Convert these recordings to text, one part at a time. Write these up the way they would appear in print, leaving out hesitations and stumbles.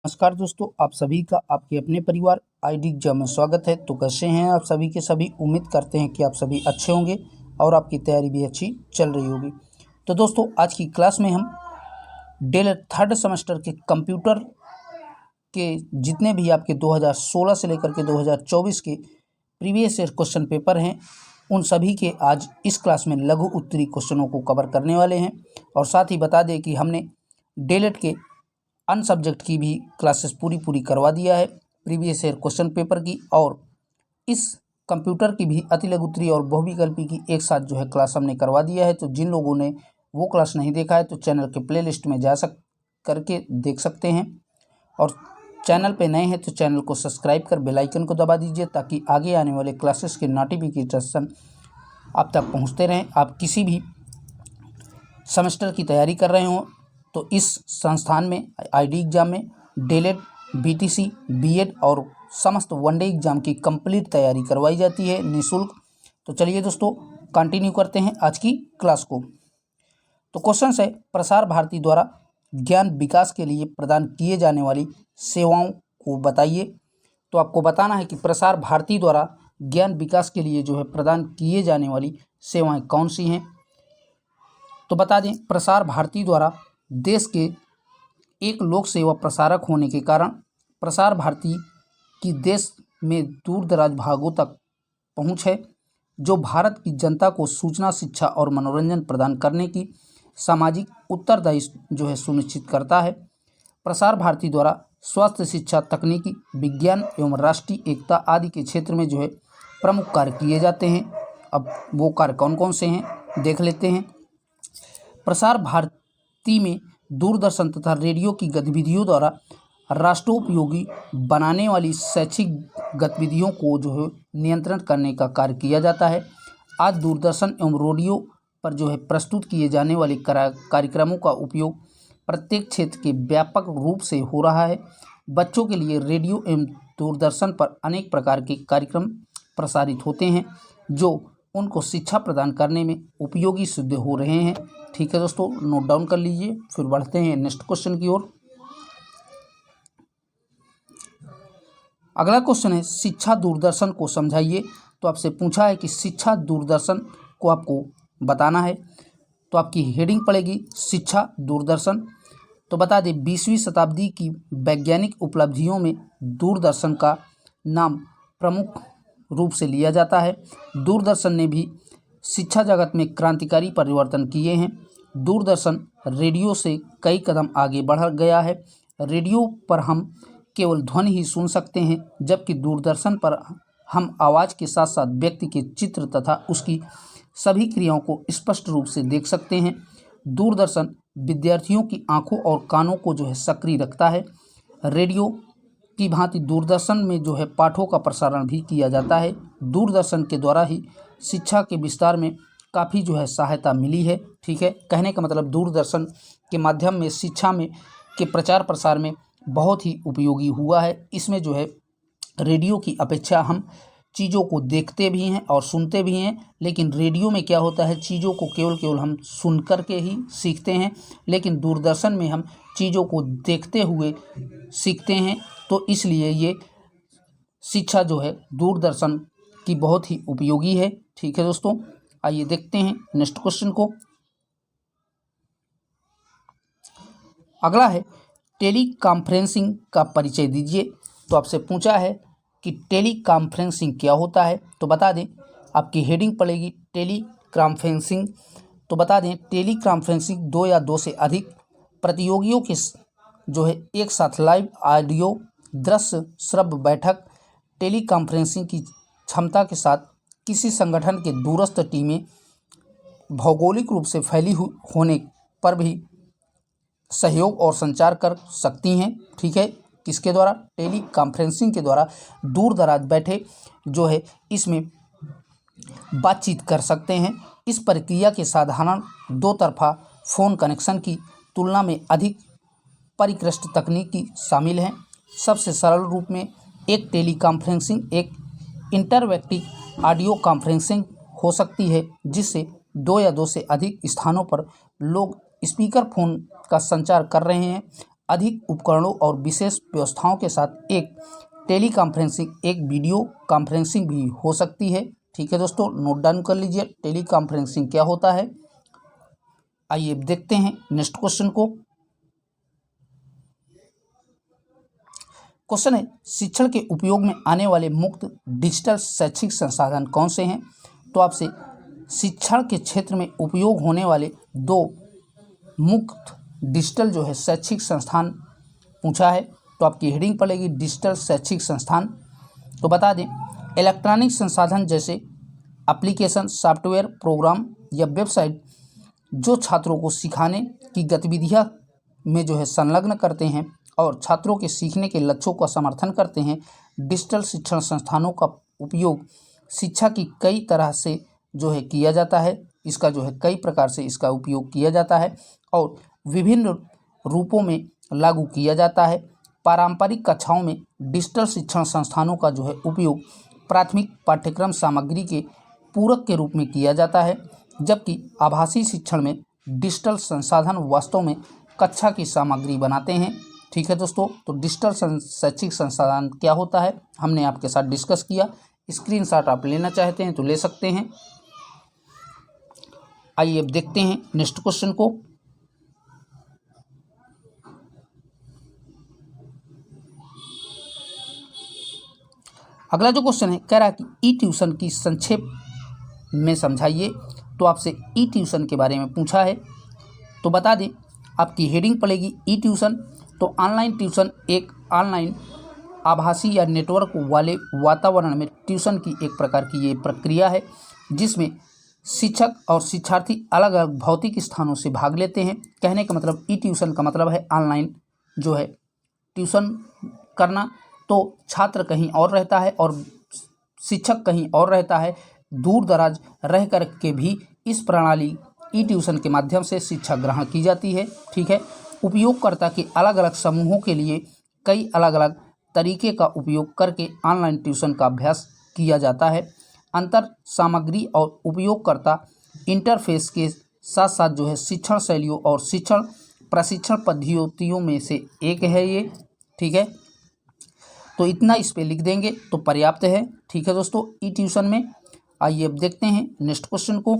नमस्कार दोस्तों, आप सभी का आपके अपने परिवार आईडी एग्जाम में स्वागत है। तो कैसे हैं आप सभी के सभी। उम्मीद करते हैं कि आप सभी अच्छे होंगे और आपकी तैयारी भी अच्छी चल रही होगी। तो दोस्तों, आज की क्लास में हम डीएलएड थर्ड सेमेस्टर के कंप्यूटर के जितने भी आपके 2016 से लेकर के 2024 के प्रीवियस ईयर क्वेश्चन पेपर हैं, उन सभी के आज इस क्लास में लघु उत्तरी क्वेश्चनों को कवर करने वाले हैं। और साथ ही बता दें कि हमने डीएलएड के अन सब्जेक्ट की भी क्लासेस पूरी करवा दिया है, प्रीवियस ईयर क्वेश्चन पेपर की, और इस कंप्यूटर की भी अति लघुत्तरी और बहुविकल्पी की एक साथ जो है क्लास हमने करवा दिया है। तो जिन लोगों ने वो क्लास नहीं देखा है तो चैनल के प्लेलिस्ट में जा करके देख सकते हैं, और चैनल पे नए हैं तो चैनल को सब्सक्राइब कर बेल आइकन को दबा दीजिए ताकि आगे आने वाले क्लासेस के नोटिफिकेशन आप तक पहुंचते रहें। आप किसी भी सेमेस्टर की तैयारी कर रहे हों तो इस संस्थान में आईडी एग्जाम में डीएलएड, बीटीसी, बीएड और समस्त वनडे एग्जाम की कंप्लीट तैयारी करवाई जाती है निःशुल्क। तो चलिए दोस्तों, कंटिन्यू करते हैं आज की क्लास को। तो क्वेश्चन है, प्रसार भारती द्वारा ज्ञान विकास के लिए प्रदान किए जाने वाली सेवाओं को बताइए। तो आपको बताना है कि प्रसार भारती द्वारा ज्ञान विकास के लिए जो है प्रदान किए जाने वाली सेवाएं कौन सी हैं। तो बता दें, प्रसार भारती द्वारा देश के एक लोक सेवा प्रसारक होने के कारण प्रसार भारती की देश में दूर दराज भागों तक पहुंच है, जो भारत की जनता को सूचना, शिक्षा और मनोरंजन प्रदान करने की सामाजिक उत्तरदायित्व जो है सुनिश्चित करता है। प्रसार भारती द्वारा स्वास्थ्य, शिक्षा, तकनीकी, विज्ञान एवं राष्ट्रीय एकता आदि के क्षेत्र में जो है प्रमुख कार्य किए जाते हैं। अब वो कार्य कौन कौन से हैं देख लेते हैं। प्रसार भारती में दूरदर्शन तथा रेडियो की गतिविधियों द्वारा राष्ट्रोपयोगी बनाने वाली शैक्षिक गतिविधियों को जो है नियंत्रण करने का कार्य किया जाता है। आज दूरदर्शन एवं रेडियो पर जो है प्रस्तुत किए जाने वाले कार्यक्रमों का उपयोग प्रत्येक क्षेत्र के व्यापक रूप से हो रहा है। बच्चों के लिए रेडियो एवं दूरदर्शन पर अनेक प्रकार के कार्यक्रम प्रसारित होते हैं, जो उनको शिक्षा प्रदान करने में उपयोगी सिद्ध हो रहे हैं। ठीक है दोस्तों, नोट डाउन कर लीजिए। फिर बढ़ते हैं नेक्स्ट क्वेश्चन की ओर। अगला क्वेश्चन है, शिक्षा दूरदर्शन को समझाइए। तो आपसे पूछा है कि शिक्षा दूरदर्शन को आपको बताना है। तो आपकी हेडिंग पड़ेगी शिक्षा दूरदर्शन। तो बता दें, 20वीं शताब्दी की वैज्ञानिक उपलब्धियों में दूरदर्शन का नाम प्रमुख रूप से लिया जाता है। दूरदर्शन ने भी शिक्षा जगत में क्रांतिकारी परिवर्तन किए हैं। दूरदर्शन रेडियो से कई कदम आगे बढ़ गया है। रेडियो पर हम केवल ध्वनि ही सुन सकते हैं, जबकि दूरदर्शन पर हम आवाज़ के साथ साथ व्यक्ति के चित्र तथा उसकी सभी क्रियाओं को स्पष्ट रूप से देख सकते हैं। दूरदर्शन विद्यार्थियों की आंखों और कानों को जो है सक्रिय रखता है। रेडियो की भांति दूरदर्शन में जो है पाठों का प्रसारण भी किया जाता है। दूरदर्शन के द्वारा ही शिक्षा के विस्तार में काफ़ी जो है सहायता मिली है। ठीक है, कहने का मतलब दूरदर्शन के माध्यम में शिक्षा में के प्रचार प्रसार में बहुत ही उपयोगी हुआ है। इसमें जो है रेडियो की अपेक्षा हम चीज़ों को देखते भी हैं और सुनते भी हैं, लेकिन रेडियो में क्या होता है, चीज़ों को केवल हम सुन कर के ही सीखते हैं, लेकिन दूरदर्शन में हम चीज़ों को देखते हुए सीखते हैं। तो इसलिए ये शिक्षा जो है दूरदर्शन की बहुत ही उपयोगी है। ठीक है दोस्तों, आइए देखते हैं नेक्स्ट क्वेश्चन को। अगला है, टेली कॉन्फ्रेंसिंग का परिचय दीजिए। तो आपसे पूछा है कि टेली कॉन्फ्रेंसिंग क्या होता है। तो बता दें, आपकी हेडिंग पड़ेगी टेली कॉन्फ्रेंसिंग। तो बता दें, टेली कॉन्फ्रेंसिंग दो या दो से अधिक प्रतियोगियों के जो है एक साथ लाइव ऑडियो, दृश्य, श्रव्य बैठक। टेली कॉन्फ्रेंसिंग की क्षमता के साथ किसी संगठन के दूरस्थ टीमें भौगोलिक रूप से फैली होने पर भी सहयोग और संचार कर सकती हैं। ठीक है, किसके द्वारा, टेली कॉन्फ्रेंसिंग के द्वारा दूर दराज बैठे जो है इसमें बातचीत कर सकते हैं। इस प्रक्रिया के साधारण दो तरफा फ़ोन कनेक्शन की तुलना में अधिक परिष्कृत तकनीकी शामिल हैं। सबसे सरल रूप में एक टेली कॉन्फ्रेंसिंग एक इंटरएक्टिव ऑडियो कॉन्फ्रेंसिंग हो सकती है, जिससे दो या दो से अधिक स्थानों पर लोग स्पीकर फोन का संचार कर रहे हैं। अधिक उपकरणों और विशेष व्यवस्थाओं के साथ एक टेलीकॉन्फ्रेंसिंग, एक वीडियो कॉन्फ्रेंसिंग भी हो सकती है। ठीक है दोस्तों, नोट डाउन कर लीजिए टेलीकॉन्फ्रेंसिंग क्या होता है। आइए अब देखते हैं नेक्स्ट क्वेश्चन को। क्वेश्चन है, शिक्षण के उपयोग में आने वाले मुक्त डिजिटल शैक्षिक संसाधन कौन से हैं? तो आपसे शिक्षण के क्षेत्र में उपयोग होने वाले 2 मुक्त डिजिटल जो है शैक्षिक संस्थान पूछा है। तो आपकी हेडिंग पड़ेगी डिजिटल शैक्षिक संस्थान। तो बता दें, इलेक्ट्रॉनिक संसाधन जैसे एप्लीकेशन, सॉफ्टवेयर, प्रोग्राम या वेबसाइट जो छात्रों को सिखाने की गतिविधियां में जो है संलग्न करते हैं और छात्रों के सीखने के लक्ष्यों का समर्थन करते हैं। डिजिटल शिक्षण संस्थानों का उपयोग शिक्षा की कई तरह से जो है किया जाता है। इसका जो है कई प्रकार से इसका उपयोग किया जाता है और विभिन्न रूपों में लागू किया जाता है। पारंपरिक कक्षाओं में डिजिटल शिक्षण संस्थानों का जो है उपयोग प्राथमिक पाठ्यक्रम सामग्री के पूरक के रूप में किया जाता है, जबकि आभासी शिक्षण में डिजिटल संसाधन वास्तव में कक्षा की सामग्री बनाते हैं। ठीक है दोस्तों, तो डिजिटल शैक्षिक संसाधन क्या होता है हमने आपके साथ डिस्कस किया। स्क्रीनशॉट आप लेना चाहते हैं तो ले सकते हैं। आइए अब देखते हैं नेक्स्ट क्वेश्चन को। अगला जो क्वेश्चन है कह रहा है कि ई ट्यूशन की संक्षेप में समझाइए। तो आपसे ई ट्यूशन के बारे में पूछा है। तो बता दें, आपकी हेडिंग पड़ेगी ई ट्यूशन। तो ऑनलाइन ट्यूशन एक ऑनलाइन आभासी या नेटवर्क वाले वातावरण में ट्यूशन की एक प्रकार की ये प्रक्रिया है जिसमें शिक्षक और शिक्षार्थी अलग अलग भौतिक स्थानों से भाग लेते हैं। कहने का मतलब ई ट्यूशन का मतलब है ऑनलाइन जो है ट्यूशन करना। तो छात्र कहीं और रहता है और शिक्षक कहीं और रहता है, दूर दराज रह कर के भी इस प्रणाली ई ट्यूशन के माध्यम से शिक्षा ग्रहण की जाती है। ठीक है, उपयोगकर्ता के अलग अलग समूहों के लिए कई अलग अलग तरीके का उपयोग करके ऑनलाइन ट्यूशन का अभ्यास किया जाता है। अंतर सामग्री और उपयोगकर्ता इंटरफेस के साथ साथ जो है शिक्षण शैलियों और शिक्षण प्रशिक्षण पद्धतियों में से एक है ये। ठीक है, तो इतना इस पे लिख देंगे तो पर्याप्त है। ठीक है दोस्तों, ई ट्यूशन में। आइए अब देखते हैं नेक्स्ट क्वेश्चन को।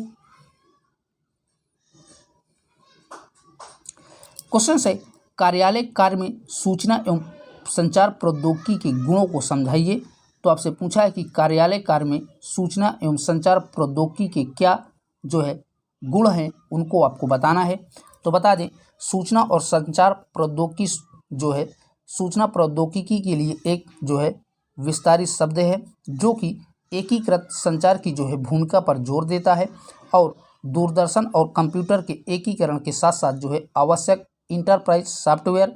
क्वेश्चन है, कार्यालय कार्य में सूचना एवं संचार प्रौद्योगिकी के गुणों को समझाइए। तो आपसे पूछा है कि कार्यालय कार्य में सूचना एवं संचार प्रौद्योगिकी के क्या जो है गुण हैं उनको आपको बताना है। तो बता दें, सूचना और संचार प्रौद्योगिकी जो है सूचना प्रौद्योगिकी के लिए एक जो है विस्तारित शब्द है जो कि एकीकृत संचार की जो है भूमिका पर जोर देता है और दूरदर्शन और कंप्यूटर के एकीकरण के साथ साथ जो है आवश्यक इंटरप्राइज सॉफ्टवेयर,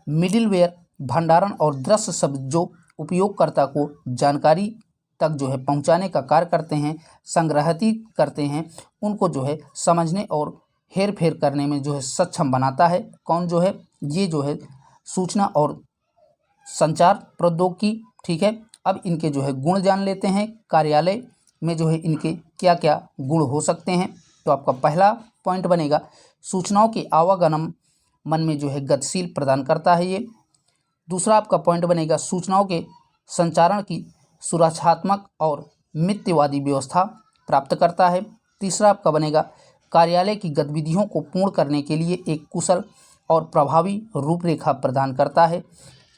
मिडिलवेयर, भंडारण और दृश्य शब्द जो उपयोगकर्ता को जानकारी तक जो है पहुंचाने का कार्य करते हैं, संग्रहित करते हैं, उनको जो है समझने और हेर फेर करने में जो है सक्षम बनाता है। कौन जो है ये जो है सूचना और संचार प्रौद्योगिकी। ठीक है, अब इनके जो है गुण जान लेते हैं। कार्यालय में जो है इनके क्या क्या गुण हो सकते हैं। तो आपका पहला पॉइंट बनेगा, सूचनाओं के आवागमन मन में जो है गतिशील प्रदान करता है ये। दूसरा आपका पॉइंट बनेगा, सूचनाओं के संचारण की सुरक्षात्मक और मिथ्यवादी व्यवस्था प्राप्त करता है। तीसरा आपका बनेगा, कार्यालय की गतिविधियों को पूर्ण करने के लिए एक कुशल और प्रभावी रूपरेखा प्रदान करता है।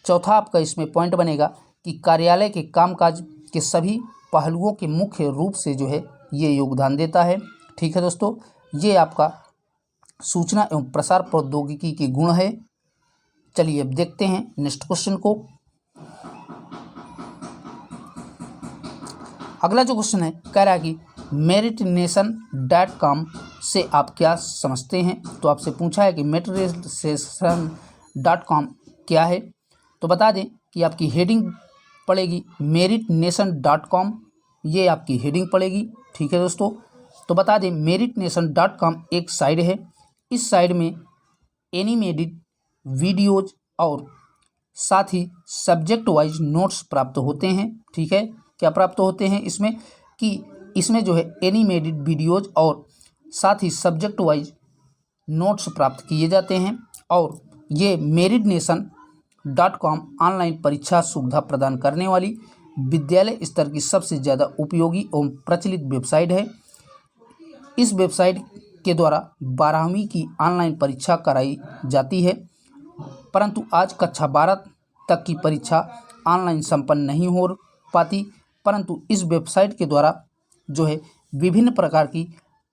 चौथा आपका इसमें पॉइंट बनेगा कि कार्यालय के कामकाज के सभी पहलुओं के मुख्य रूप से जो है ये योगदान देता है। ठीक है दोस्तों, ये आपका सूचना एवं प्रसार प्रौद्योगिकी के गुण है। चलिए अब देखते हैं नेक्स्ट क्वेश्चन को। अगला जो क्वेश्चन है कह रहा है कि meritnation.com से आप क्या समझते हैं। तो आपसे पूछा है कि meritnation.com क्या है। तो बता दें कि आपकी हेडिंग पड़ेगी meritnation.com, ये आपकी हेडिंग पड़ेगी। ठीक है दोस्तों, तो बता दें meritnation.com एक साइट है। इस साइट में एनिमेटेड वीडियोज और साथ ही सब्जेक्ट वाइज नोट्स प्राप्त होते हैं। ठीक है, क्या प्राप्त होते हैं इसमें कि इसमें जो है एनिमेटेड वीडियोज और साथ ही सब्जेक्ट वाइज नोट्स प्राप्त किए जाते हैं और ये meritnation.com ऑनलाइन परीक्षा सुविधा प्रदान करने वाली विद्यालय स्तर की सबसे ज़्यादा उपयोगी एवं प्रचलित वेबसाइट है। इस वेबसाइट के द्वारा 12वीं की ऑनलाइन परीक्षा कराई जाती है, परंतु आज कक्षा 12 तक की परीक्षा ऑनलाइन संपन्न नहीं हो पाती, परंतु इस वेबसाइट के द्वारा जो है विभिन्न प्रकार की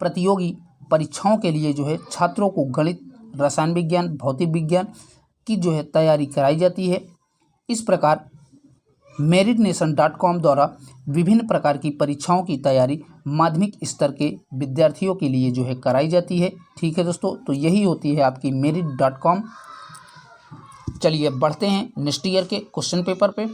प्रतियोगी परीक्षाओं के लिए जो है छात्रों को गणित, रसायन विज्ञान, भौतिक विज्ञान की जो है तैयारी कराई जाती है। इस प्रकार meritnation.com द्वारा विभिन्न प्रकार की परीक्षाओं की तैयारी माध्यमिक स्तर के विद्यार्थियों के लिए जो है कराई जाती है। ठीक है दोस्तों, तो यही होती है आपकी merit.com। चलिए बढ़ते हैं नेक्स्ट ईयर के क्वेश्चन पेपर पे।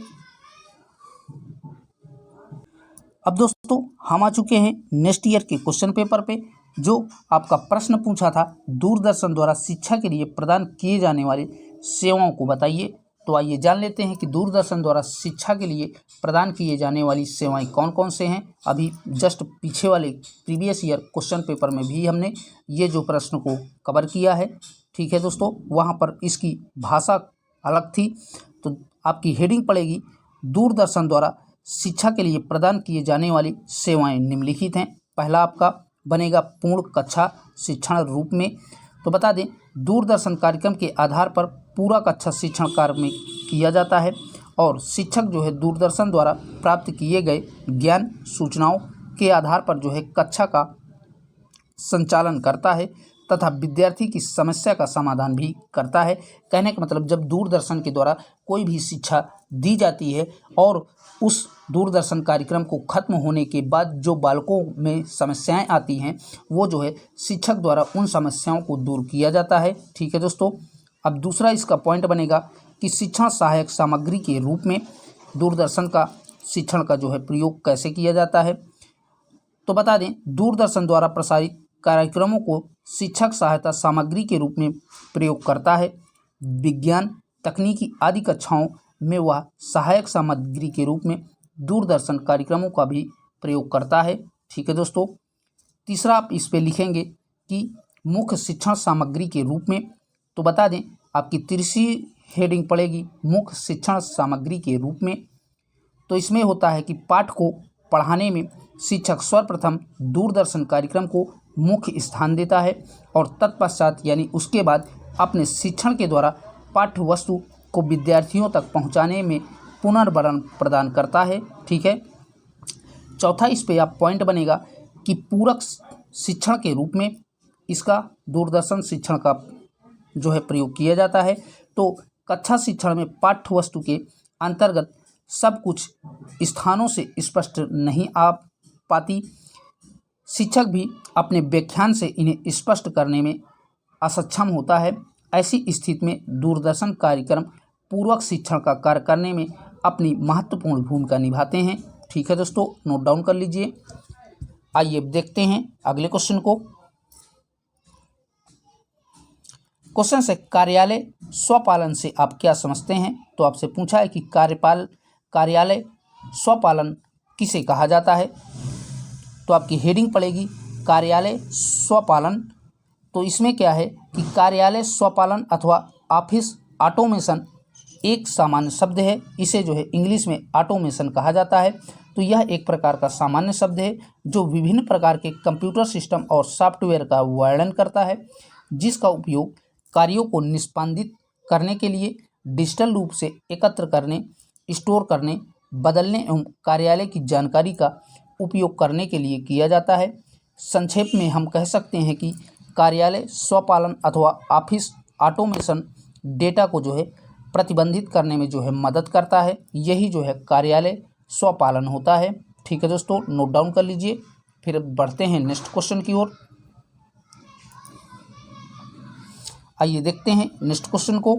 अब दोस्तों हम आ चुके हैं नेक्स्ट ईयर के क्वेश्चन पेपर पे। जो आपका प्रश्न पूछा था, दूरदर्शन द्वारा शिक्षा के लिए प्रदान किए जाने वाली सेवाओं को बताइए। तो आइए जान लेते हैं कि दूरदर्शन द्वारा शिक्षा के लिए प्रदान किए जाने वाली सेवाएं कौन कौन से हैं। अभी जस्ट पीछे वाले प्रीवियस ईयर क्वेश्चन पेपर में भी हमने ये जो प्रश्न को कवर किया है। ठीक है दोस्तों, वहाँ पर इसकी भाषा अलग थी। तो आपकी हेडिंग पड़ेगी दूरदर्शन द्वारा शिक्षा के लिए प्रदान किए जाने वाली सेवाएं निम्नलिखित हैं। पहला आपका बनेगा पूर्ण कक्षा शिक्षण रूप में। तो बता दें, दूरदर्शन कार्यक्रम के आधार पर पूरा कक्षा शिक्षण कार्य में किया जाता है और शिक्षक जो है दूरदर्शन द्वारा प्राप्त किए गए ज्ञान सूचनाओं के आधार पर जो है कक्षा का संचालन करता है तथा विद्यार्थी की समस्या का समाधान भी करता है। कहने का मतलब, जब दूरदर्शन के द्वारा कोई भी शिक्षा दी जाती है और उस दूरदर्शन कार्यक्रम को खत्म होने के बाद जो बालकों में समस्याएं आती हैं, वो जो है शिक्षक द्वारा उन समस्याओं को दूर किया जाता है। ठीक है दोस्तों, अब दूसरा इसका पॉइंट बनेगा कि शिक्षण सहायक सामग्री के रूप में दूरदर्शन का शिक्षण का जो है प्रयोग कैसे किया जाता है। तो बता दें, दूरदर्शन द्वारा प्रसारित कार्यक्रमों को शिक्षक सहायता सामग्री के रूप में प्रयोग करता है। विज्ञान, तकनीकी आदि कक्षाओं में वह सहायक सामग्री के रूप में दूरदर्शन कार्यक्रमों का भी प्रयोग करता है। ठीक है दोस्तों, तीसरा आप इस पे लिखेंगे कि मुख्य शिक्षण सामग्री के रूप में। तो बता दें, आपकी तीसरी हेडिंग पड़ेगी मुख्य शिक्षण सामग्री के रूप में। तो इसमें होता है कि पाठ को पढ़ाने में शिक्षक सर्वप्रथम दूरदर्शन कार्यक्रम को मुख्य स्थान देता है और तत्पश्चात यानी उसके बाद अपने शिक्षण के द्वारा पाठ्य वस्तु को विद्यार्थियों तक पहुंचाने में पुनर्बलन प्रदान करता है। ठीक है, चौथा इस पे आप पॉइंट बनेगा कि पूरक शिक्षण के रूप में इसका दूरदर्शन शिक्षण का जो है प्रयोग किया जाता है। तो कक्षा शिक्षण में पाठ्य वस्तु के अंतर्गत सब कुछ स्थानों से स्पष्ट नहीं आ पाती, शिक्षक भी अपने व्याख्यान से इन्हें स्पष्ट करने में असक्षम होता है। ऐसी स्थिति में दूरदर्शन कार्यक्रम पूर्वक शिक्षण का कार्य करने में अपनी महत्वपूर्ण भूमिका निभाते हैं। ठीक है दोस्तों, नोट डाउन कर लीजिए। आइए देखते हैं अगले क्वेश्चन को। क्वेश्चन से कार्यालय स्वपालन से आप क्या समझते हैं। तो आपसे पूछा है कि कार्यालय स्वपालन किसे कहा जाता है। तो आपकी हेडिंग पड़ेगी कार्यालय स्वपालन। तो इसमें क्या है कि कार्यालय स्वपालन अथवा ऑफिस ऑटोमेशन एक सामान्य शब्द है। इसे जो है इंग्लिश में ऑटोमेशन कहा जाता है। तो यह एक प्रकार का सामान्य शब्द है जो विभिन्न प्रकार के कंप्यूटर सिस्टम और सॉफ्टवेयर का वर्णन करता है, जिसका उपयोग कार्यों को निष्पादित करने के लिए डिजिटल रूप से एकत्र करने, स्टोर करने, बदलने एवं कार्यालय की जानकारी का उपयोग करने के लिए किया जाता है। संक्षेप में हम कह सकते हैं कि कार्यालय स्वपालन अथवा ऑफिस ऑटोमेशन डेटा को जो है प्रतिबंधित करने में जो है मदद करता है। यही जो है कार्यालय स्वपालन होता है। ठीक है दोस्तों, नोट डाउन कर लीजिए। फिर बढ़ते हैं नेक्स्ट क्वेश्चन की ओर। आइए देखते हैं नेक्स्ट क्वेश्चन को।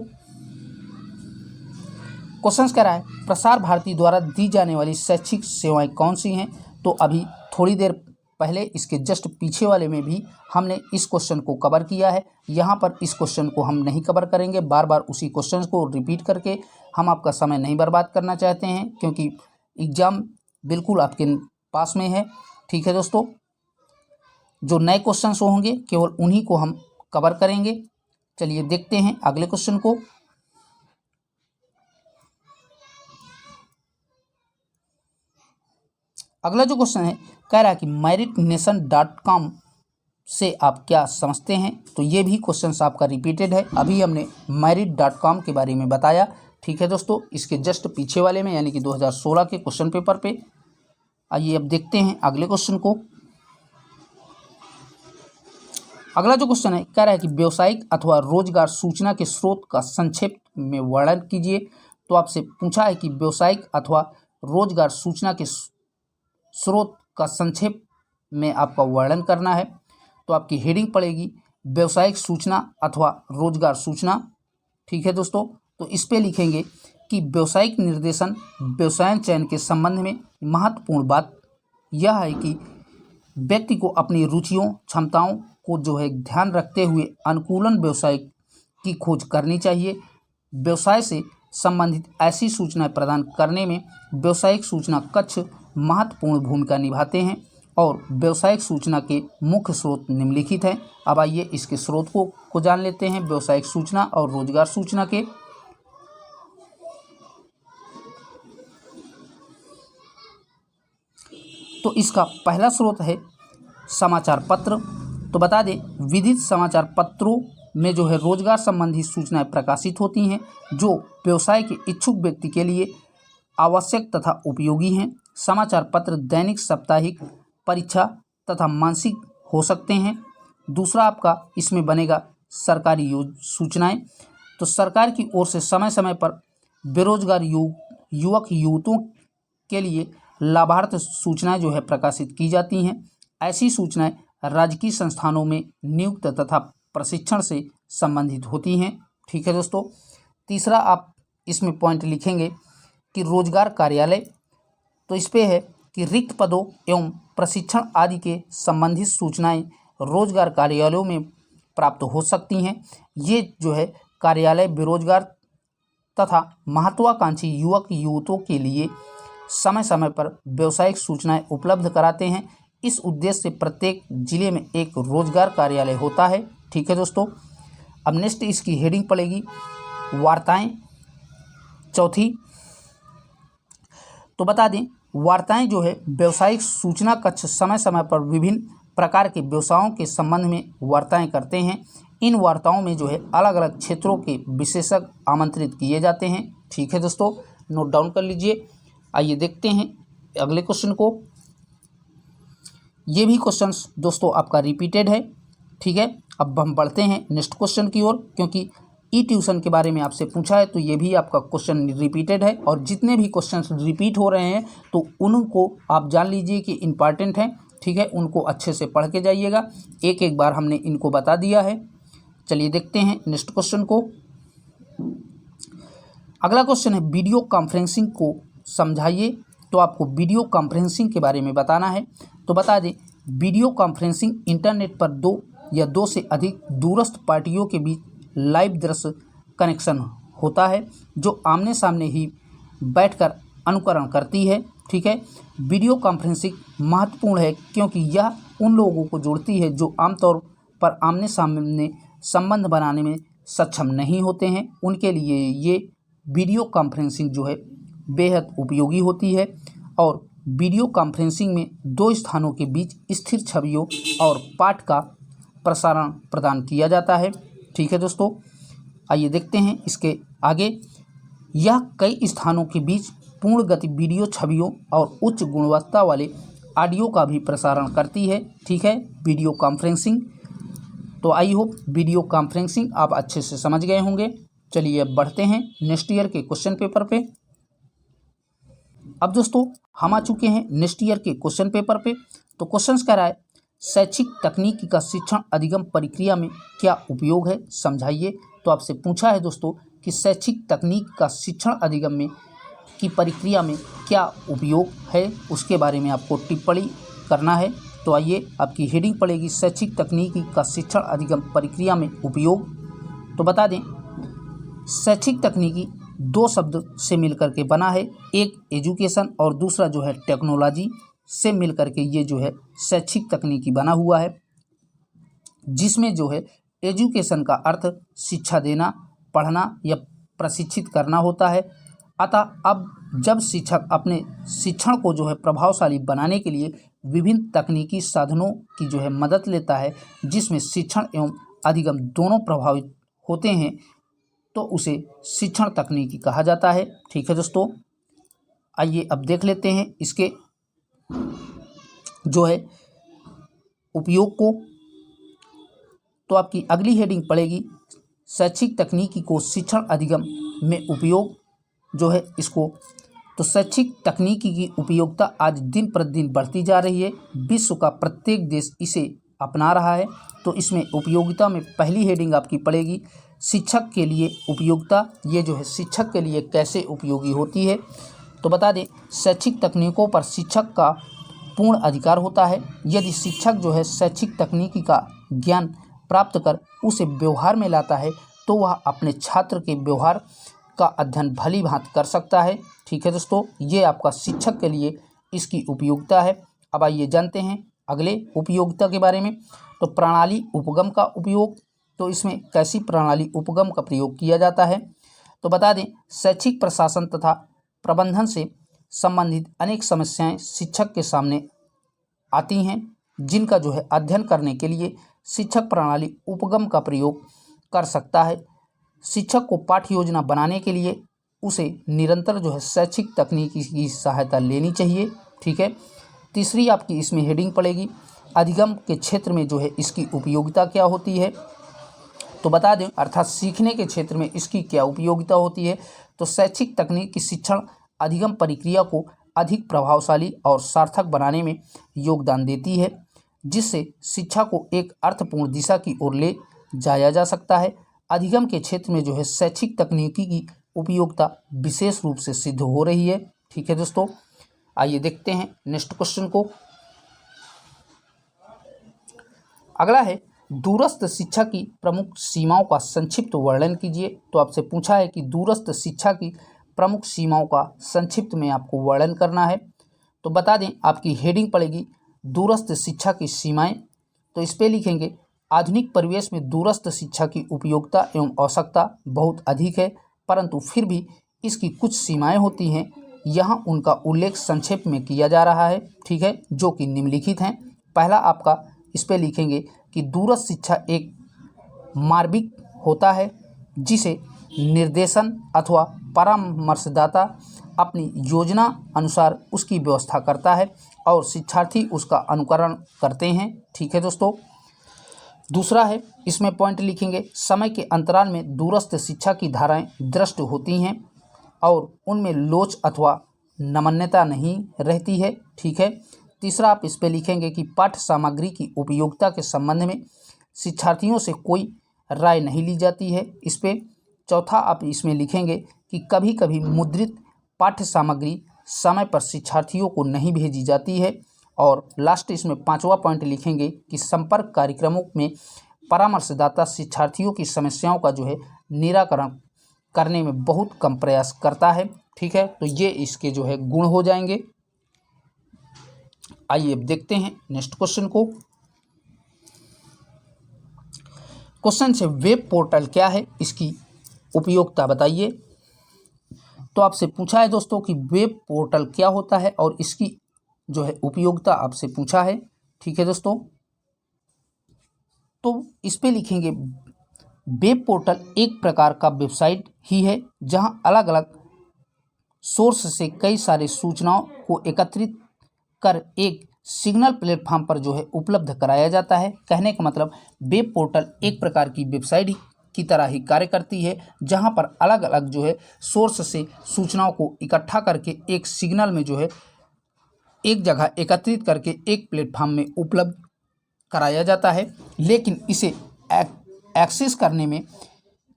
क्वेश्चन कह रहा है प्रसार भारती द्वारा दी जाने वाली शैक्षिक सेवाएं कौन सी हैं। तो अभी थोड़ी देर पहले इसके जस्ट पीछे वाले में भी हमने इस क्वेश्चन को कवर किया है। यहाँ पर इस क्वेश्चन को हम नहीं कवर करेंगे, बार बार उसी क्वेश्चन को रिपीट करके हम आपका समय नहीं बर्बाद करना चाहते हैं, क्योंकि एग्ज़ाम बिल्कुल आपके पास में है। ठीक है दोस्तों, जो नए क्वेश्चन होंगे केवल उन्हीं को हम कवर करेंगे। चलिए देखते हैं अगले क्वेश्चन को। अगला जो क्वेश्चन है कह रहा है कि meritnation.com से आप क्या समझते हैं। तो ये भी क्वेश्चन आपका रिपीटेड है। अभी हमने merit.com के बारे में बताया, ठीक है दोस्तों, इसके जस्ट पीछे वाले में, यानी कि 2016 के क्वेश्चन पेपर पे। आइए अब देखते हैं अगले क्वेश्चन को। अगला जो क्वेश्चन है कह रहा है कि व्यावसायिक अथवा रोजगार सूचना के स्रोत का संक्षेप में वर्णन कीजिए। तो आपसे पूछा है कि व्यावसायिक अथवा रोजगार सूचना के स्रोत का संक्षेप में आपका वर्णन करना है। तो आपकी हेडिंग पड़ेगी व्यावसायिक सूचना अथवा रोजगार सूचना, ठीक है दोस्तों। तो इस पे लिखेंगे कि व्यावसायिक निर्देशन व्यवसाय चयन के संबंध में महत्वपूर्ण बात यह है कि व्यक्ति को अपनी रुचियों क्षमताओं को जो है ध्यान रखते हुए अनुकूलन व्यवसाय की खोज करनी चाहिए। व्यवसाय से संबंधित ऐसी सूचनाएं प्रदान करने में व्यावसायिक सूचना कक्ष महत्वपूर्ण भूमिका निभाते हैं और व्यावसायिक सूचना के मुख्य स्रोत निम्नलिखित हैं। अब आइए इसके स्रोत को जान लेते हैं व्यावसायिक सूचना और रोजगार सूचना के। तो इसका पहला स्रोत है समाचार पत्र। तो बता दें विधित समाचार पत्रों में जो है रोजगार संबंधी सूचनाएं प्रकाशित होती हैं जो व्यवसाय के इच्छुक व्यक्ति के लिए आवश्यक तथा उपयोगी हैं। समाचार पत्र दैनिक, साप्ताहिक, परीक्षा तथा मासिक हो सकते हैं। दूसरा आपका इसमें बनेगा सरकारी सूचनाएं। तो सरकार की ओर से समय समय पर बेरोजगार युवक युवतियों के लिए लाभार्थ सूचनाएं जो है प्रकाशित की जाती हैं। ऐसी सूचनाएं राजकीय संस्थानों में नियुक्त तथा प्रशिक्षण से संबंधित होती हैं, ठीक है दोस्तों। तीसरा आप इसमें पॉइंट लिखेंगे कि रोजगार कार्यालय। तो इस पे है कि रिक्त पदों एवं प्रशिक्षण आदि के संबंधित सूचनाएं रोजगार कार्यालयों में प्राप्त हो सकती हैं। ये जो है कार्यालय बेरोजगार तथा महत्वाकांक्षी युवक युवतियों के लिए समय समय पर व्यावसायिक सूचनाएं उपलब्ध कराते हैं। इस उद्देश्य से प्रत्येक जिले में एक रोजगार कार्यालय होता है, ठीक है दोस्तों। अब नेक्स्ट इसकी हेडिंग पड़ेगी वार्ताएं। चौथी, तो बता दें वार्ताएं जो है व्यावसायिक सूचना कक्ष समय समय पर विभिन्न प्रकार के व्यवसायों के संबंध में वार्ताएं करते हैं। इन वार्ताओं में जो है अलग अलग क्षेत्रों के विशेषज्ञ आमंत्रित किए जाते हैं, ठीक है दोस्तों, नोट डाउन कर लीजिए। आइए देखते हैं अगले क्वेश्चन को। ये भी क्वेश्चन दोस्तों आपका रिपीटेड है, ठीक है। अब हम बढ़ते हैं नेक्स्ट क्वेश्चन की ओर, क्योंकि ई ट्यूशन के बारे में आपसे पूछा है तो ये भी आपका क्वेश्चन रिपीटेड है। और जितने भी क्वेश्चन रिपीट हो रहे हैं तो उनको आप जान लीजिए कि इम्पॉर्टेंट हैं, ठीक है। उनको अच्छे से पढ़ के जाइएगा। एक एक बार हमने इनको बता दिया है। चलिए देखते हैं नेक्स्ट क्वेश्चन को। अगला क्वेश्चन है वीडियो कॉन्फ्रेंसिंग को समझाइए। तो आपको वीडियो कॉन्फ्रेंसिंग के बारे में बताना है। तो बता दें वीडियो कॉन्फ्रेंसिंग इंटरनेट पर दो या दो से अधिक दूरस्थ पार्टियों के बीच लाइव दृश्य कनेक्शन होता है जो आमने सामने ही बैठकर अनुकरण करती है, ठीक है। वीडियो कॉन्फ्रेंसिंग महत्वपूर्ण है क्योंकि यह उन लोगों को जोड़ती है जो आमतौर पर आमने सामने संबंध बनाने में सक्षम नहीं होते हैं। उनके लिए ये वीडियो कॉन्फ्रेंसिंग जो है बेहद उपयोगी होती है। और वीडियो कॉन्फ्रेंसिंग में दो स्थानों के बीच स्थिर छवियों और पाठ का प्रसारण प्रदान किया जाता है, ठीक है दोस्तों। आइए देखते हैं इसके आगे। यह कई स्थानों के बीच पूर्ण गति वीडियो छवियों और उच्च गुणवत्ता वाले ऑडियो का भी प्रसारण करती है, ठीक है, वीडियो कॉन्फ्रेंसिंग। तो आई होप वीडियो कॉन्फ्रेंसिंग आप अच्छे से समझ गए होंगे। चलिए अब बढ़ते हैं नेक्स्ट ईयर के क्वेश्चन पेपर पे। अब दोस्तों हम आ चुके हैं नेक्स्ट ईयर के क्वेश्चन पेपर पे। तो क्वेश्चंस कह रहा है शैक्षिक तकनीकी का शिक्षण अधिगम प्रक्रिया में क्या उपयोग है, समझाइए। तो आपसे पूछा है दोस्तों कि शैक्षिक तकनीक का शिक्षण अधिगम में की प्रक्रिया में क्या उपयोग है, उसके बारे में आपको टिप्पणी करना है। तो आइए आपकी हेडिंग पड़ेगी शैक्षिक तकनीकी का शिक्षण अधिगम प्रक्रिया में उपयोग। तो बता दें शैक्षिक तकनीकी दो शब्द से मिलकर के बना है, एक एजुकेशन और दूसरा जो है टेक्नोलॉजी से मिलकर के ये जो है शैक्षिक तकनीकी बना हुआ है, जिसमें जो है एजुकेशन का अर्थ शिक्षा देना, पढ़ना या प्रशिक्षित करना होता है। अतः अब जब शिक्षक अपने शिक्षण को जो है प्रभावशाली बनाने के लिए विभिन्न तकनीकी साधनों की जो है मदद लेता है, जिसमें शिक्षण एवं अधिगम दोनों प्रभावित होते हैं, तो उसे शिक्षण तकनीकी कहा जाता है। ठीक है दोस्तों, आइए अब देख लेते हैं इसके जो है उपयोग को। तो आपकी अगली हेडिंग पड़ेगी शैक्षिक तकनीकी को शिक्षण अधिगम में उपयोग जो है इसको। तो शैक्षिक तकनीकी की उपयोगिता आज दिन प्रतिदिन बढ़ती जा रही है। विश्व का प्रत्येक देश इसे अपना रहा है। तो इसमें उपयोगिता में पहली हेडिंग आपकी पड़ेगी शिक्षक के लिए उपयोगिता। ये जो है शिक्षक के लिए कैसे उपयोगी होती है। तो बता दें, शैक्षिक तकनीकों पर शिक्षक का पूर्ण अधिकार होता है। यदि शिक्षक जो है शैक्षिक तकनीकी का ज्ञान प्राप्त कर उसे व्यवहार में लाता है, तो वह अपने छात्र के व्यवहार का अध्ययन भली भांति कर सकता है। ठीक है दोस्तों, ये आपका शिक्षक के लिए इसकी उपयोगिता है। अब आइए जानते हैं अगले उपयोगिता के बारे में। तो प्रणाली उपगम का उपयोग। तो इसमें कैसी प्रणाली उपगम का प्रयोग किया जाता है। तो बता दें, शैक्षिक प्रशासन तथा प्रबंधन से संबंधित अनेक समस्याएं शिक्षक के सामने आती हैं, जिनका जो है अध्ययन करने के लिए शिक्षक प्रणाली उपगम का प्रयोग कर सकता है। शिक्षक को पाठ्य योजना बनाने के लिए उसे निरंतर जो है शैक्षिक तकनीकी की सहायता लेनी चाहिए। ठीक है, तीसरी आपकी इसमें हेडिंग पड़ेगी अधिगम के क्षेत्र में जो है इसकी उपयोगिता क्या होती है। तो बता दें, अर्थात सीखने के क्षेत्र में इसकी क्या उपयोगिता होती है। तो शैक्षिक तकनीक की शिक्षण अधिगम प्रक्रिया को अधिक प्रभावशाली और सार्थक बनाने में योगदान देती है, जिससे शिक्षा को एक अर्थपूर्ण दिशा की ओर ले जाया जा सकता है। अधिगम के क्षेत्र में जो है शैक्षिक तकनीकी की उपयोगिता विशेष रूप से सिद्ध हो रही है। ठीक है दोस्तों, आइए देखते हैं नेक्स्ट क्वेश्चन को। अगला है दूरस्थ शिक्षा की प्रमुख सीमाओं का संक्षिप्त वर्णन कीजिए। तो आपसे पूछा है कि दूरस्थ शिक्षा की प्रमुख सीमाओं का संक्षिप्त में आपको वर्णन करना है। तो बता दें, आपकी हेडिंग पड़ेगी दूरस्थ शिक्षा की सीमाएं। तो इस पे लिखेंगे आधुनिक परिवेश में दूरस्थ शिक्षा की उपयोगिता एवं आवश्यकता बहुत अधिक है, परंतु फिर भी इसकी कुछ सीमाएं होती हैं। यहाँ उनका उल्लेख संक्षेप में किया जा रहा है। ठीक है, जो कि निम्नलिखित हैं। पहला आपका इस पे लिखेंगे कि दूरस्थ शिक्षा एक मार्मिक होता है, जिसे निर्देशन अथवा परामर्शदाता अपनी योजना अनुसार उसकी व्यवस्था करता है और शिक्षार्थी उसका अनुकरण करते हैं। ठीक है दोस्तों, दूसरा है इसमें पॉइंट लिखेंगे समय के अंतराल में दूरस्थ शिक्षा की धाराएं दृष्ट होती हैं और उनमें लोच अथवा नमन्यता नहीं रहती है। ठीक है, तीसरा आप इस पे लिखेंगे कि पाठ्य सामग्री की उपयोगिता के संबंध में शिक्षार्थियों से कोई राय नहीं ली जाती है। इस पे चौथा आप इसमें लिखेंगे कि कभी कभी मुद्रित पाठ्य सामग्री समय पर शिक्षार्थियों को नहीं भेजी जाती है। और लास्ट इसमें पांचवा पॉइंट लिखेंगे कि संपर्क कार्यक्रमों में परामर्शदाता शिक्षार्थियों की समस्याओं का जो है निराकरण करने में बहुत कम प्रयास करता है। ठीक है, तो ये इसके जो है गुण हो जाएंगे। आइए अब देखते हैं नेक्स्ट क्वेश्चन को। क्वेश्चन से वेब पोर्टल क्या है, इसकी उपयोगिता बताइए। तो आपसे पूछा है दोस्तों कि वेब पोर्टल क्या होता है और इसकी जो है उपयोगिता आपसे पूछा है। ठीक है दोस्तों, तो इस पे लिखेंगे वेब पोर्टल एक प्रकार का वेबसाइट ही है, जहां अलग अलग सोर्स से कई सारे सूचनाओं को एकत्रित कर एक सिग्नल प्लेटफॉर्म पर जो है उपलब्ध कराया जाता है। कहने का मतलब वेब पोर्टल एक प्रकार की वेबसाइट की तरह ही कार्य करती है, जहां पर अलग अलग जो है सोर्स से सूचनाओं को इकट्ठा करके एक सिग्नल में जो है एक जगह एकत्रित करके एक प्लेटफॉर्म में उपलब्ध कराया जाता है। लेकिन इसे एक्सेस करने में